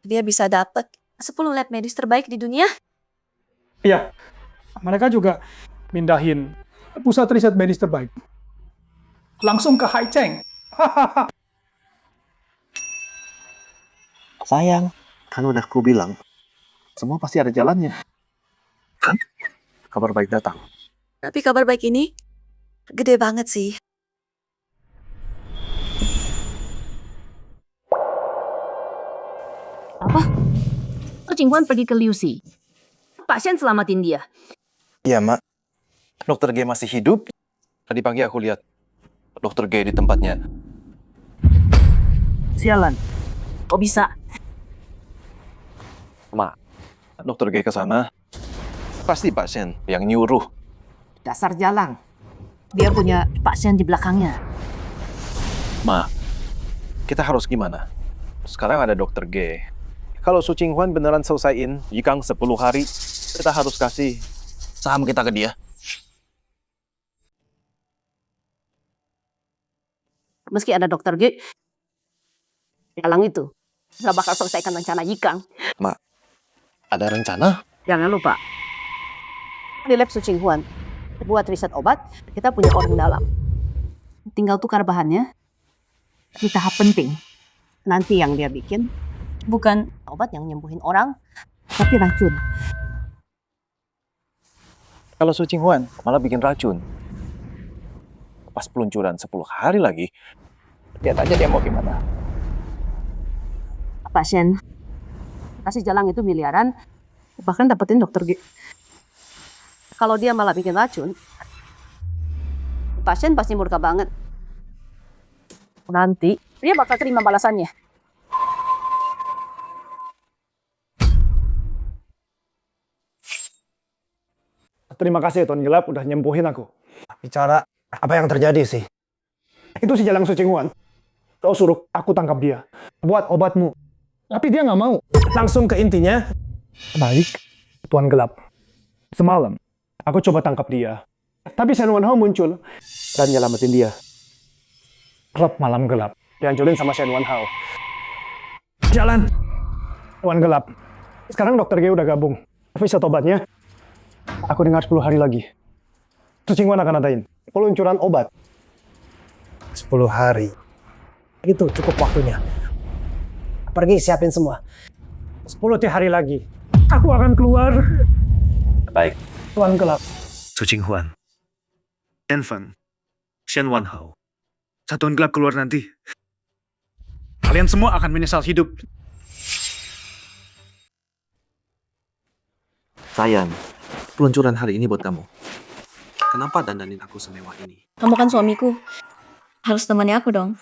dia bisa dapat 10 lab medis terbaik di dunia. Iya, mereka juga mindahin pusat riset medis terbaik. Langsung ke Haicheng. Sayang, kan udah aku bilang. Semua pasti ada jalannya. Kan? Kabar baik datang. Tapi kabar baik ini gede banget sih. Apa? Su Qinghuan pergi ke Liu Xi. Pasien selamatin dia. Iya, Mak. Dokter G masih hidup. Tadi pagi aku lihat Dokter G di tempatnya. Sialan. Kok bisa? Mak, Dokter G ke sana. Pasti pasien yang nyuruh. Dasar jalang. Dia punya pasien di belakangnya. Ma, kita harus gimana? Sekarang ada Dokter G. Kalau Su Qinghuan beneran selesaiin Yikang 10 hari, kita harus kasih saham kita ke dia. Meski ada Dokter G, jalang itu gak bakal selesaikan rencana Yikang. Ma, ada rencana? Jangan lupa, di lab Su Qinghuan, buat riset obat, kita punya orang dalam. Tinggal tukar bahannya di tahap penting. Nanti yang dia bikin bukan obat yang nyembuhin orang, tapi racun. Kalau Su Qinghuan malah bikin racun. Pas peluncuran 10 hari lagi, lihat aja dia mau gimana. Pasien kasih jalang itu miliaran, bahkan dapetin Dokter G. Kalau dia malah bikin racun, pasien pasti murka banget. Nanti dia bakal terima balasannya. Terima kasih Tuan Gelap udah nyembuhin aku. Bicara apa yang terjadi sih? Itu si Jalang Su Qinghuan. Kau suruh aku tangkap dia. Buat obatmu. Tapi dia nggak mau. Langsung ke intinya. Baik, Tuan Gelap. Semalam, aku coba tangkap dia. Tapi Shen Wanhao muncul dan nyelamatin dia. Klub Malam Gelap. Dihancurin sama Shen Wanhao. Jalan. Tuan Gelap. Sekarang Dokter G udah gabung. Riset obatnya. Aku dengar 10 hari lagi. Su Qinghuan akan adain peluncuran obat. 10 hari. Itu cukup waktunya. Pergi siapin semua. 10 hari lagi. Aku akan keluar. Baik. Tuan Gelap. Su Qinghuan, Shen Feng, Shen Wanhao. Satuan Gelap keluar nanti. Kalian semua akan menyesal hidup. Sayang, peluncuran hari ini buat kamu. Kenapa dandanin aku semewah ini? Kamu kan suamiku. Harus temani aku dong.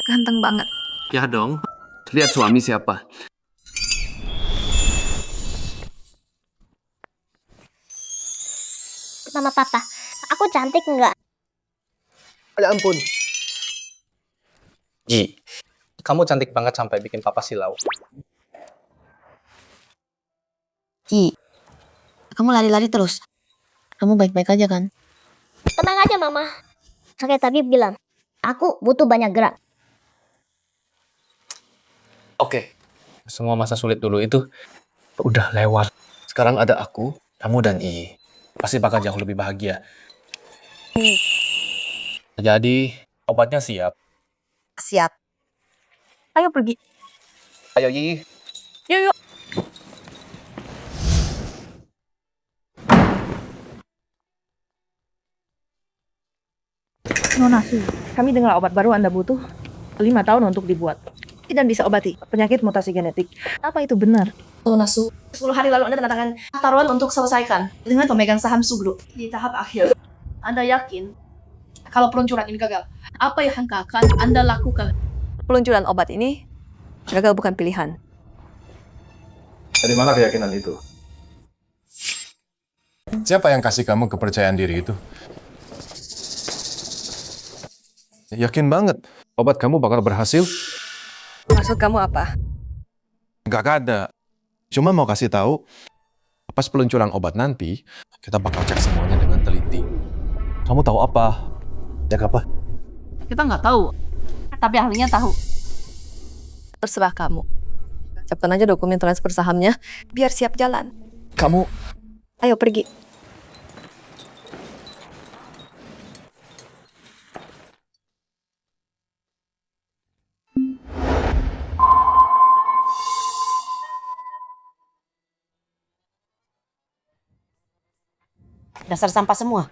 Ganteng banget. Ya dong. Lihat suami siapa. Mama papa, aku cantik nggak? Ya ampun. Ji, kamu cantik banget sampai bikin papa silau. Ki, kamu lari-lari terus. Kamu baik-baik aja kan? Tenang aja mama. Kakek tabib bilang, aku butuh banyak gerak. Oke. Semua masa sulit dulu itu udah lewat. Sekarang ada aku, kamu dan I. Pasti bakal jauh lebih bahagia. Jadi, obatnya siap. Siap. Ayo pergi. Ayo, Yi. Yuk, yuk. Nona Su, kami dengar obat baru Anda butuh 5 tahun untuk dibuat. Dan bisa obati penyakit mutasi genetik. Apa itu benar? Nona Su, 10 hari lalu Anda tanda tangan taruhan untuk selesaikan dengan pemegang saham Su Group. Di tahap akhir, Anda yakin kalau peluncuran ini gagal? Apa yang akan Anda lakukan? Peluncuran obat ini gagal bukan pilihan. Dari mana keyakinan itu? Siapa yang kasih kamu kepercayaan diri itu? Yakin banget, obat kamu bakal berhasil? Maksud kamu apa? Nggak ada. Cuma mau kasih tahu, pas peluncuran obat nanti, kita bakal cek semuanya dengan teliti. Kamu tahu apa? Cek apa? Kita nggak tahu, tapi ahlinya tahu. Terserah kamu. Siapkan aja dokumen transfer sahamnya, biar siap jalan. Kamu... Ayo pergi. Dasar sampah semua.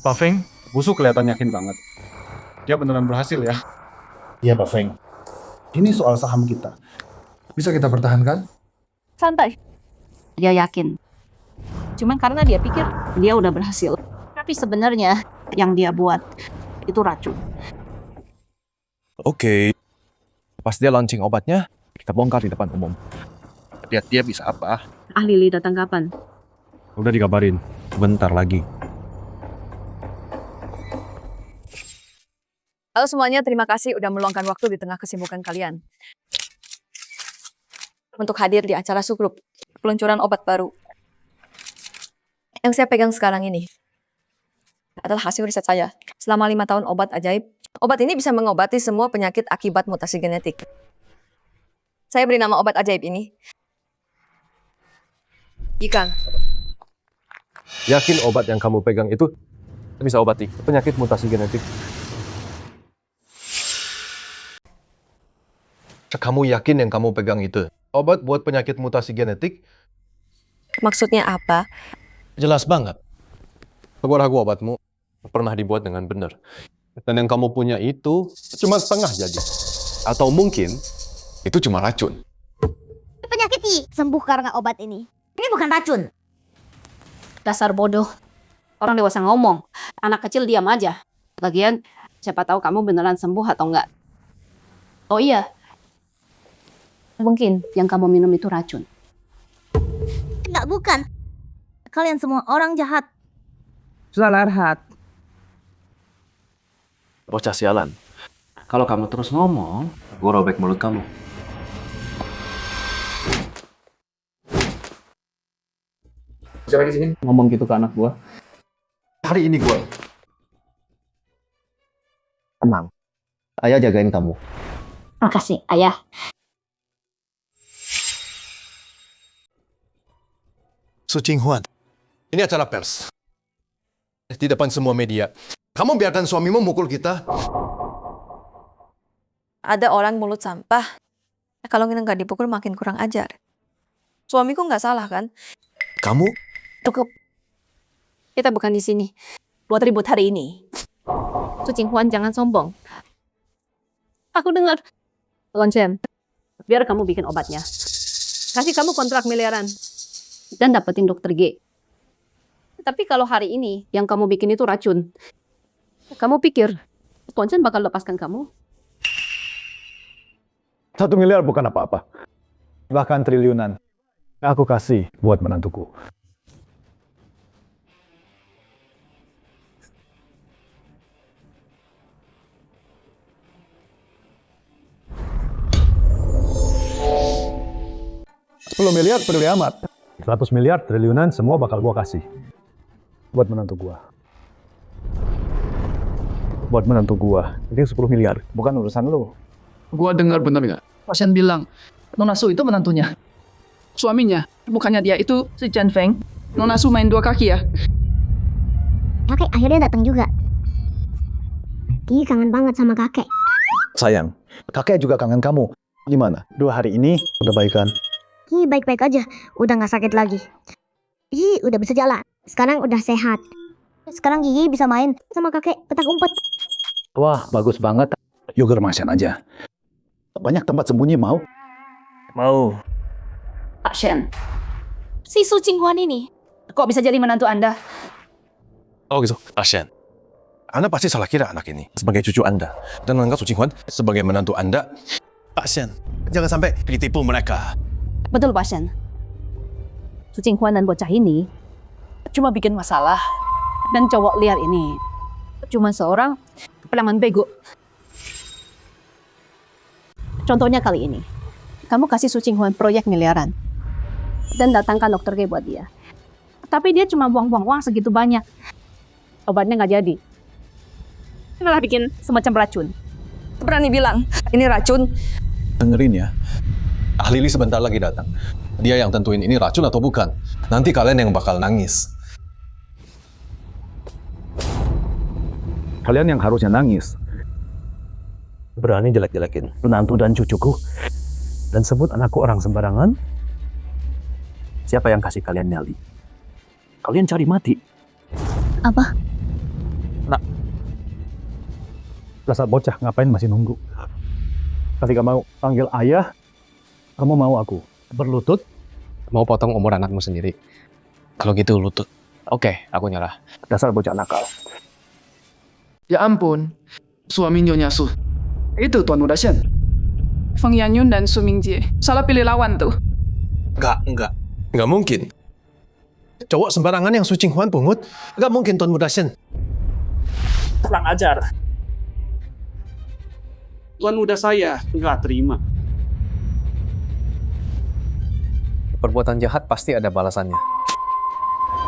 Pak Feng, busuk kelihatan yakin banget. Dia beneran berhasil ya. Iya Pak Feng. Ini soal saham kita. Bisa kita pertahankan? Santai. Dia yakin. Cuman karena dia pikir dia udah berhasil. Tapi sebenarnya yang dia buat itu racun. Oke. Pas dia launching obatnya, kita bongkar di depan umum. Lihat dia bisa apa. Ahli Li datang kapan? Udah dikabarin. Bentar lagi. Halo semuanya, terima kasih udah meluangkan waktu di tengah kesibukan kalian. Untuk hadir di acara Su Group, peluncuran obat baru. Yang saya pegang sekarang ini adalah hasil riset saya. Selama 5 tahun obat ajaib, obat ini bisa mengobati semua penyakit akibat mutasi genetik. Saya beri nama obat ajaib ini Yikang. Yakin obat yang kamu pegang itu bisa obati penyakit mutasi genetik? Kamu yakin yang kamu pegang itu obat buat penyakit mutasi genetik? Maksudnya apa? Jelas banget. Ragu-ragu obatmu pernah dibuat dengan benar. Dan yang kamu punya itu cuma setengah jadi. Atau mungkin itu cuma racun. Penyakit I sembuh karena obat ini. Ini bukan racun. Dasar bodoh. Orang dewasa ngomong, anak kecil diam aja. Lagian, siapa tahu kamu beneran sembuh atau enggak. Oh iya, mungkin yang kamu minum itu racun. Enggak, bukan. Kalian semua orang jahat. Sudah Larhat. Bocah sialan. Kalau kamu terus ngomong, gue robek mulut kamu. Siapa lagi sini ngomong gitu ke anak gua? Hari ini gua Tenang. Ayah jagain kamu. Makasih, Ayah. Su Qinghuan, ini acara pers. Di depan semua media. Kamu biarkan suamimu mukul kita? Ada orang mulut sampah. Kalau kita nggak dipukul makin kurang ajar. Suamiku nggak salah kan? Kamu? Cukup. Kita bukan di sini buat ribut hari ini. Su Qinghuan, jangan sombong. Aku dengar. Loncen, biar kamu bikin obatnya. Kasih kamu kontrak miliaran. Dan dapetin dokter G. Tapi kalau hari ini yang kamu bikin itu racun, kamu pikir Tuan Chen bakal lepaskan kamu? 1 miliar bukan apa-apa. Bahkan triliunan. Aku kasih buat menantuku. $10 miliar peduli amat. 100 miliar, triliunan, semua bakal gua kasih. Buat menantu gua. Buat menantu gua. Ini 10 miliar, bukan urusan lu. Gua dengar benar nggak? Pasien bilang, Nona Su itu menantunya. Suaminya, bukannya dia itu si Chen Feng. Nona Su main 2 kaki ya? Kakek akhirnya datang juga. Ki kangen banget sama kakek. Sayang, kakek juga kangen kamu. Gimana? 2 hari ini udah baikan? Ki baik-baik aja, udah nggak sakit lagi. Gigi udah bisa jalan, sekarang udah sehat. Sekarang Gigi bisa main sama kakek petak umpet. Wah, bagus banget. Yuk germasan aja. Banyak tempat sembunyi, mau? Mau. Pak Shen, Si Su Qinghuan ini. kok bisa jadi menantu Anda? Oh gitu, Ashen. Anda pasti salah kira anak ini sebagai cucu Anda. Dan menganggap Su Qinghuan sebagai menantu Anda. Ashen, jangan sampai ditipu mereka. Betul Pak Shen. Su Qinghuan dan bocah ini cuma bikin masalah. Dan cowok liar ini cuma seorang preman bego. Contohnya kali ini, kamu kasih Su Qinghuan proyek miliaran dan datangkan dokter G buat dia. Tapi dia cuma buang-buang uang segitu banyak. Obatnya nggak jadi. Dia malah bikin semacam racun. Berani bilang, ini racun. Dengerin ya. Ahli Li sebentar lagi datang. Dia yang tentuin ini racun atau bukan. Nanti kalian yang bakal nangis. Kalian yang harusnya nangis. Berani jelek-jelekin menantu dan cucuku. Dan sebut anakku orang sembarangan. Siapa yang kasih kalian nyali? Kalian cari mati. Apa? Nak. Dasar bocah, ngapain masih nunggu? Ketika mau panggil ayah, kamu mau aku berlutut? Mau potong umur anakmu sendiri. Kalau gitu lutut. Oke, aku nyerah. Dasar bocah nakal. Ya ampun, suami Nyonya Su. Itu Tuan Muda Shen. Feng Yanyun dan Su Mingjie. Salah pilih lawan tuh. Enggak mungkin. Cowok sembarangan yang Su Qinghuan pungut, enggak mungkin Tuan Muda Shen. Kurang ajar. Tuan muda saya nggak terima. Perbuatan jahat pasti ada balasannya.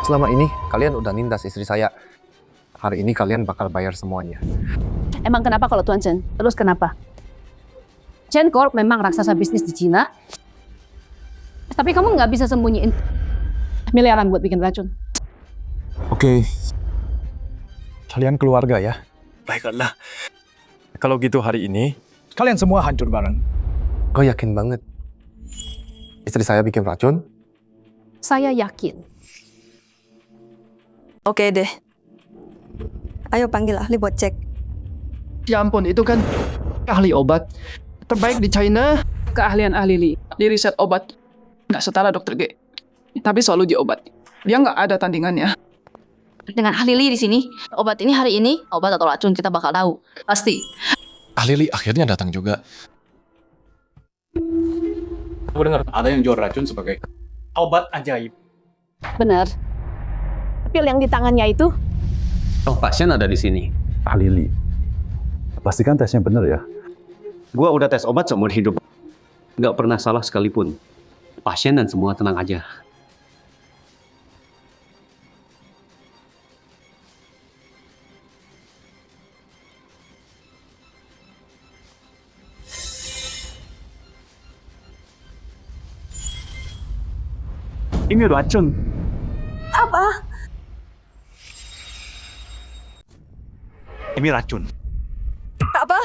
Selama ini kalian udah nindas istri saya. Hari ini kalian bakal bayar semuanya. Emang kenapa kalau Tuan Chen? Terus kenapa? Chen Corp memang raksasa bisnis di Cina. Tapi kamu nggak bisa sembunyiin miliaran buat bikin racun. Oke. Kalian keluarga ya? Baiklah. Kalau gitu hari ini, kalian semua hancur bareng. Kau yakin banget? Istri saya bikin racun? Saya yakin. Oke deh. Ayo panggil ahli buat cek. Ya ampun, itu kan ahli obat terbaik di China. Keahlian ahli Li di riset obat nggak setara dokter G. Tapi selalu di obat. Dia nggak ada tandingannya. Dengan ahli Li di sini, obat ini hari ini, obat atau racun kita bakal tahu. Pasti. Ahli Li akhirnya datang juga. Aku dengar ada yang jual racun sebagai obat ajaib. Benar. Pil yang di tangannya itu. Oh, pasien ada di sini. Ahli Li. Pastikan tesnya benar ya. Gua udah tes obat seumur hidup. Nggak pernah salah sekalipun. Pasien dan semua tenang aja. Ini racun. Apa? Ini racun. Apa?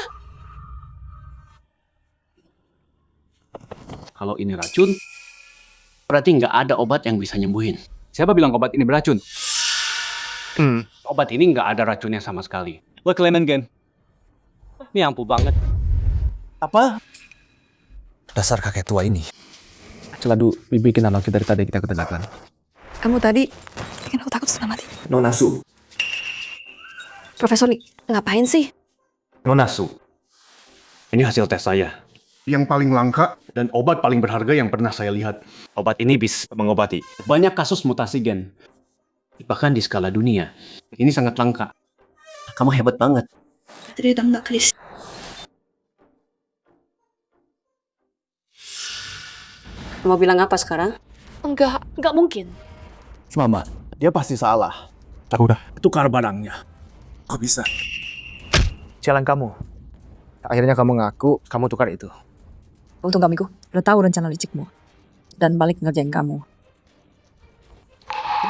Kalau ini racun, berarti nggak ada obat yang bisa nyembuhin. Siapa bilang obat ini beracun? Obat ini nggak ada racunnya sama sekali. Lo kelainan gen. Ini ampuh banget. Apa? Dasar kakek tua ini. Celadu bikin anak kita dari tadi kita ketenakan. Kamu tadi bikin aku takut setengah mati. Nona Su. Profesor Lee, ngapain sih? Nona Su. Ini hasil tes saya. Yang paling langka Dan obat paling berharga yang pernah saya lihat. Obat ini bisa mengobati banyak kasus mutasi gen. Bahkan di skala dunia. Ini sangat langka. Kamu hebat banget. Cerita Mbak Kris. Mau bilang apa sekarang? Enggak mungkin. Mama, dia pasti salah. Aku udah tukar barangnya. Kok bisa? Jalan kamu. Akhirnya kamu ngaku kamu tukar itu. Untung kamiku udah tahu rencana licikmu dan balik ngerjain kamu.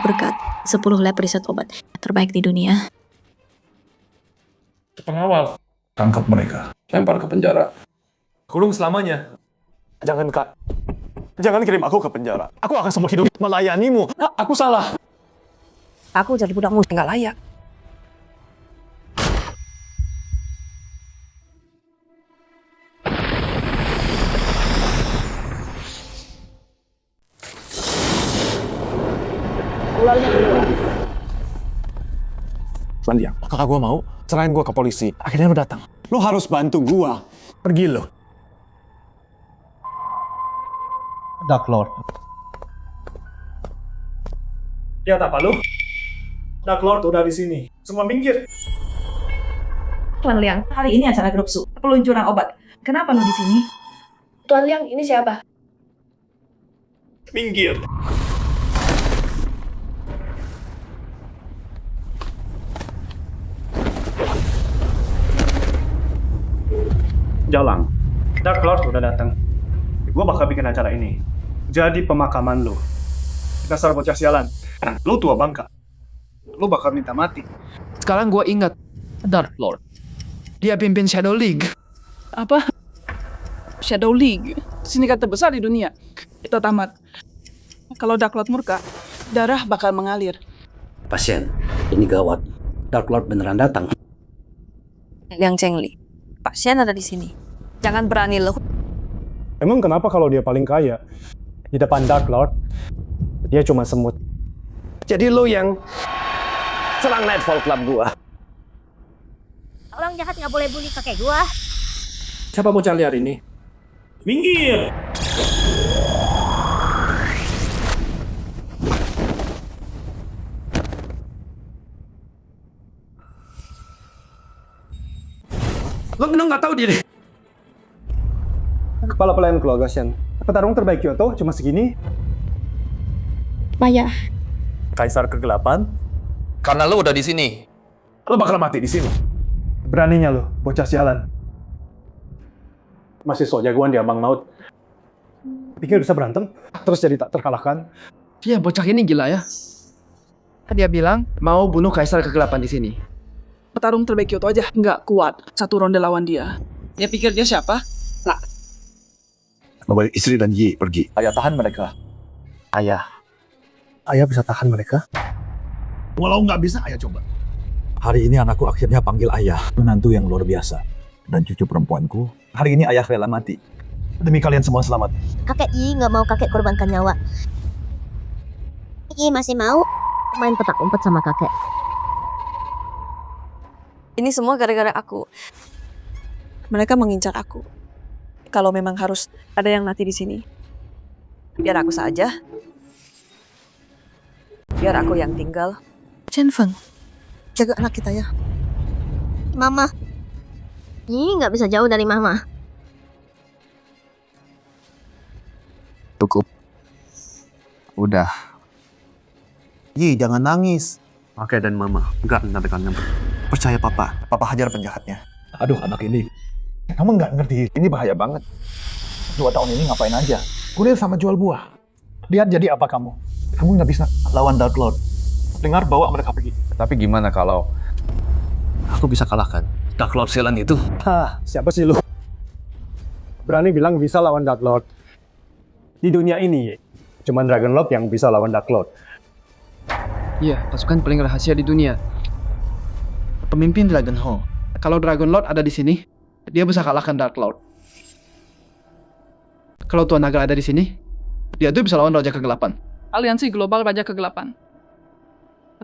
Berkat 10 lab riset obat terbaik di dunia. Pengawal. Tangkap mereka. Lempar ke penjara. Kurung selamanya. Jangan, Kak. Jangan kirim aku ke penjara. Aku akan seumur hidup melayanimu. Aku salah. Aku jadi budakmu nggak layak. Landiang, kakak gua mau serahin gua ke polisi. Akhirnya lu datang. Lu harus bantu gua. Pergi lo. Dark Lord. Lihat apa lu? Dark Lord udah di sini. Semua minggir. Tuan Liang, hari ini acara grup su, peluncuran obat. Kenapa lu di sini? Tuan Liang, ini siapa? Minggir. Jalang, Dark Lord udah datang. Gue bakal bikin acara ini jadi pemakaman lo. Dasar bocah sialan. Lo tua bangka. Lo bakal minta mati. Sekarang gue ingat Dark Lord. Dia pimpin Shadow League. Apa? Shadow League. Sindikat terbesar di dunia. Itu tamat. Kalau Dark Lord murka, darah bakal mengalir. Pasien, ini gawat. Dark Lord beneran datang. Liang Chengli, pasien ada di sini. Jangan berani lo. Emang kenapa kalau dia paling kaya? Di depan Dark Lord, dia cuma semut. Jadi lo yang serang Nightfall Club gua. Orang jahat nggak boleh bully kakek gua. Siapa bocah liar ini? Minggir. Lo nggak tahu diri. Kepala pelayan keluarga Shen. Petarung terbaik Kyoto cuma segini. Maya. Kaisar kegelapan. Karena lu udah di sini. Lo bakal mati di sini. Beraninya lo, bocah sialan. Masih sok jagoan di ambang maut. Pikir bisa berantem, terus jadi tak terkalahkan. Dia bocah ini gila ya. Dia bilang mau bunuh Kaisar kegelapan di sini. Petarung terbaik Kyoto aja nggak kuat satu ronde lawan dia. Dia pikir dia siapa? Nah. Membawa istri dan Yi pergi. Ayah tahan mereka. Ayah. Ayah bisa tahan mereka? Walau nggak bisa, ayah coba. Hari ini anakku akhirnya panggil ayah, menantu yang luar biasa. Dan cucu perempuanku, hari ini ayah rela mati. Demi kalian semua selamat. Kakek Yi nggak mau kakek korbankan nyawa. Yi masih mau main petak umpet sama kakek. Ini semua gara-gara aku. Mereka mengincar aku. Kalau memang harus ada yang mati di sini, biar aku saja. Biar aku yang tinggal. Chen Feng, jaga anak kita ya. Mama. Yi nggak bisa jauh dari mama. Cukup. Udah. Yi, jangan nangis. Oke, dan mama. Enggak, sampai kangen. Percaya papa. Papa hajar penjahatnya. Aduh, anak ini. Kamu nggak ngerti, ini bahaya banget. 2 tahun ini ngapain aja? Kuliah sama jual buah. Lihat jadi apa kamu? Kamu nggak bisa lawan Dark Lord. Dengar bawa mereka pergi. Tapi gimana kalau aku bisa kalahkan Dark Lord Sialan itu? Hah, siapa sih lu? Berani bilang bisa lawan Dark Lord. Di dunia ini, cuma Dragon Lord yang bisa lawan Dark Lord. Iya, pasukan paling rahasia di dunia. Pemimpin Dragon Hall. Kalau Dragon Lord ada di sini, dia bisa kalahkan Dark Lord. Kalau Tuan Naga ada di sini, dia tuh bisa lawan Raja Kegelapan. aliansi global Raja Kegelapan.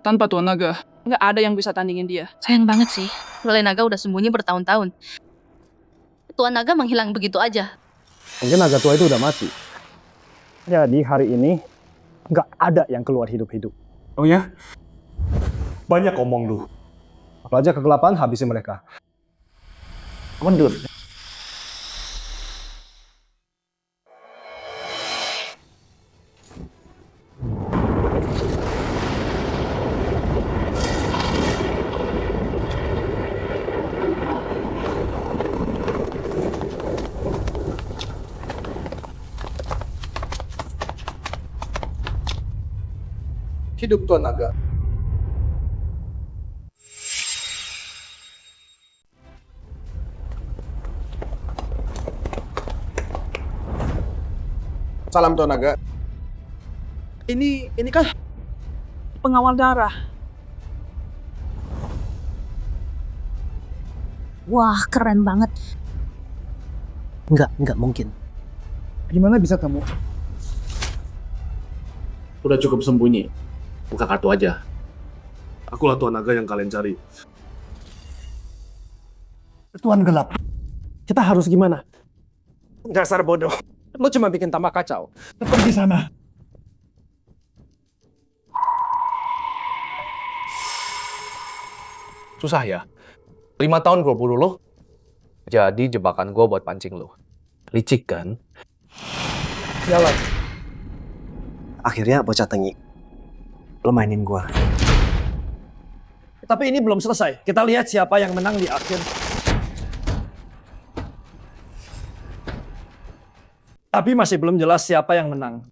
Tanpa Tuan Naga, nggak ada yang bisa tandingin dia. Sayang banget sih, Lele Naga udah sembunyi bertahun-tahun. Tuan Naga menghilang begitu aja. Mungkin naga tua itu udah mati. Jadi hari ini nggak ada yang keluar hidup-hidup. Oh ya? Banyak omong lu. Raja Kegelapan habisin mereka. Mundur. Hidup Tuan Naga. Salam Tuan Naga. Ini kan pengawal darah. Wah, keren banget. Nggak mungkin. Gimana bisa kamu? Udah cukup sembunyi. Buka kartu aja. Akulah Tuan Naga yang kalian cari. Tuan gelap. Kita harus gimana? Dasar bodoh. Lo cuma bikin tambah kacau. Pergi sana. Susah ya. 5 tahun gue buru lo. Jadi jebakan gue buat pancing lo. Licik kan? Jalan. Akhirnya bocah tengi. Lo mainin gua. Tapi ini belum selesai. Kita lihat siapa yang menang di akhir. Tapi masih belum jelas siapa yang menang.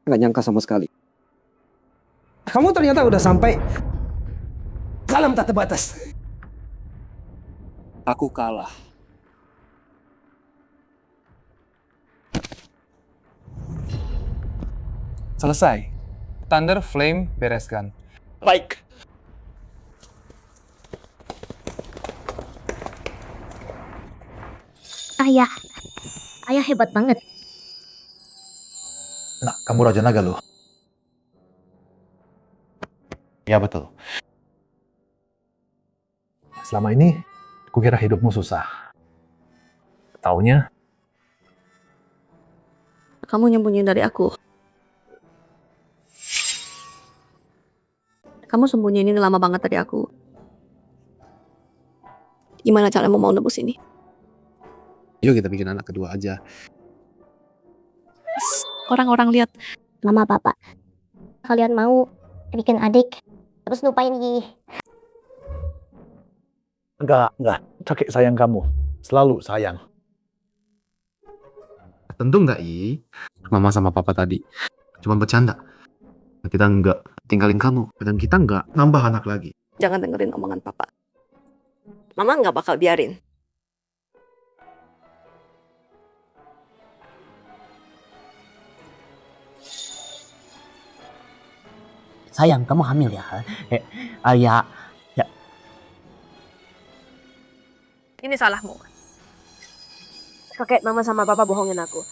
Nggak nyangka sama sekali. Kamu ternyata udah sampai. Salam tak terbatas. Aku kalah. Selesai. Thunder Flame bereskan. Baik. Ayah. Ayah hebat banget. Nah, kamu Raja Naga loh. Ya betul. Selama ini, kukira hidupmu susah. Taunya, Kamu nyembunyiin dari aku. Kamu sembunyiin ini lama banget dari aku. Gimana caranya mau nebus ini? Yuk kita bikin anak kedua aja. Orang-orang lihat. Mama, Papa. Kalian mau bikin adik, terus lupain Yi. enggak. Kakek sayang kamu. Selalu sayang. Tentu enggak, I. Mama sama papa tadi cuma bercanda. Kita enggak tinggalin kamu. Dan kita enggak nambah anak lagi. Jangan dengerin omongan papa. Mama nggak bakal biarin. sayang kamu hamil ya. Ya. Ini salahmu. Kakek, mama sama papa bohongin aku.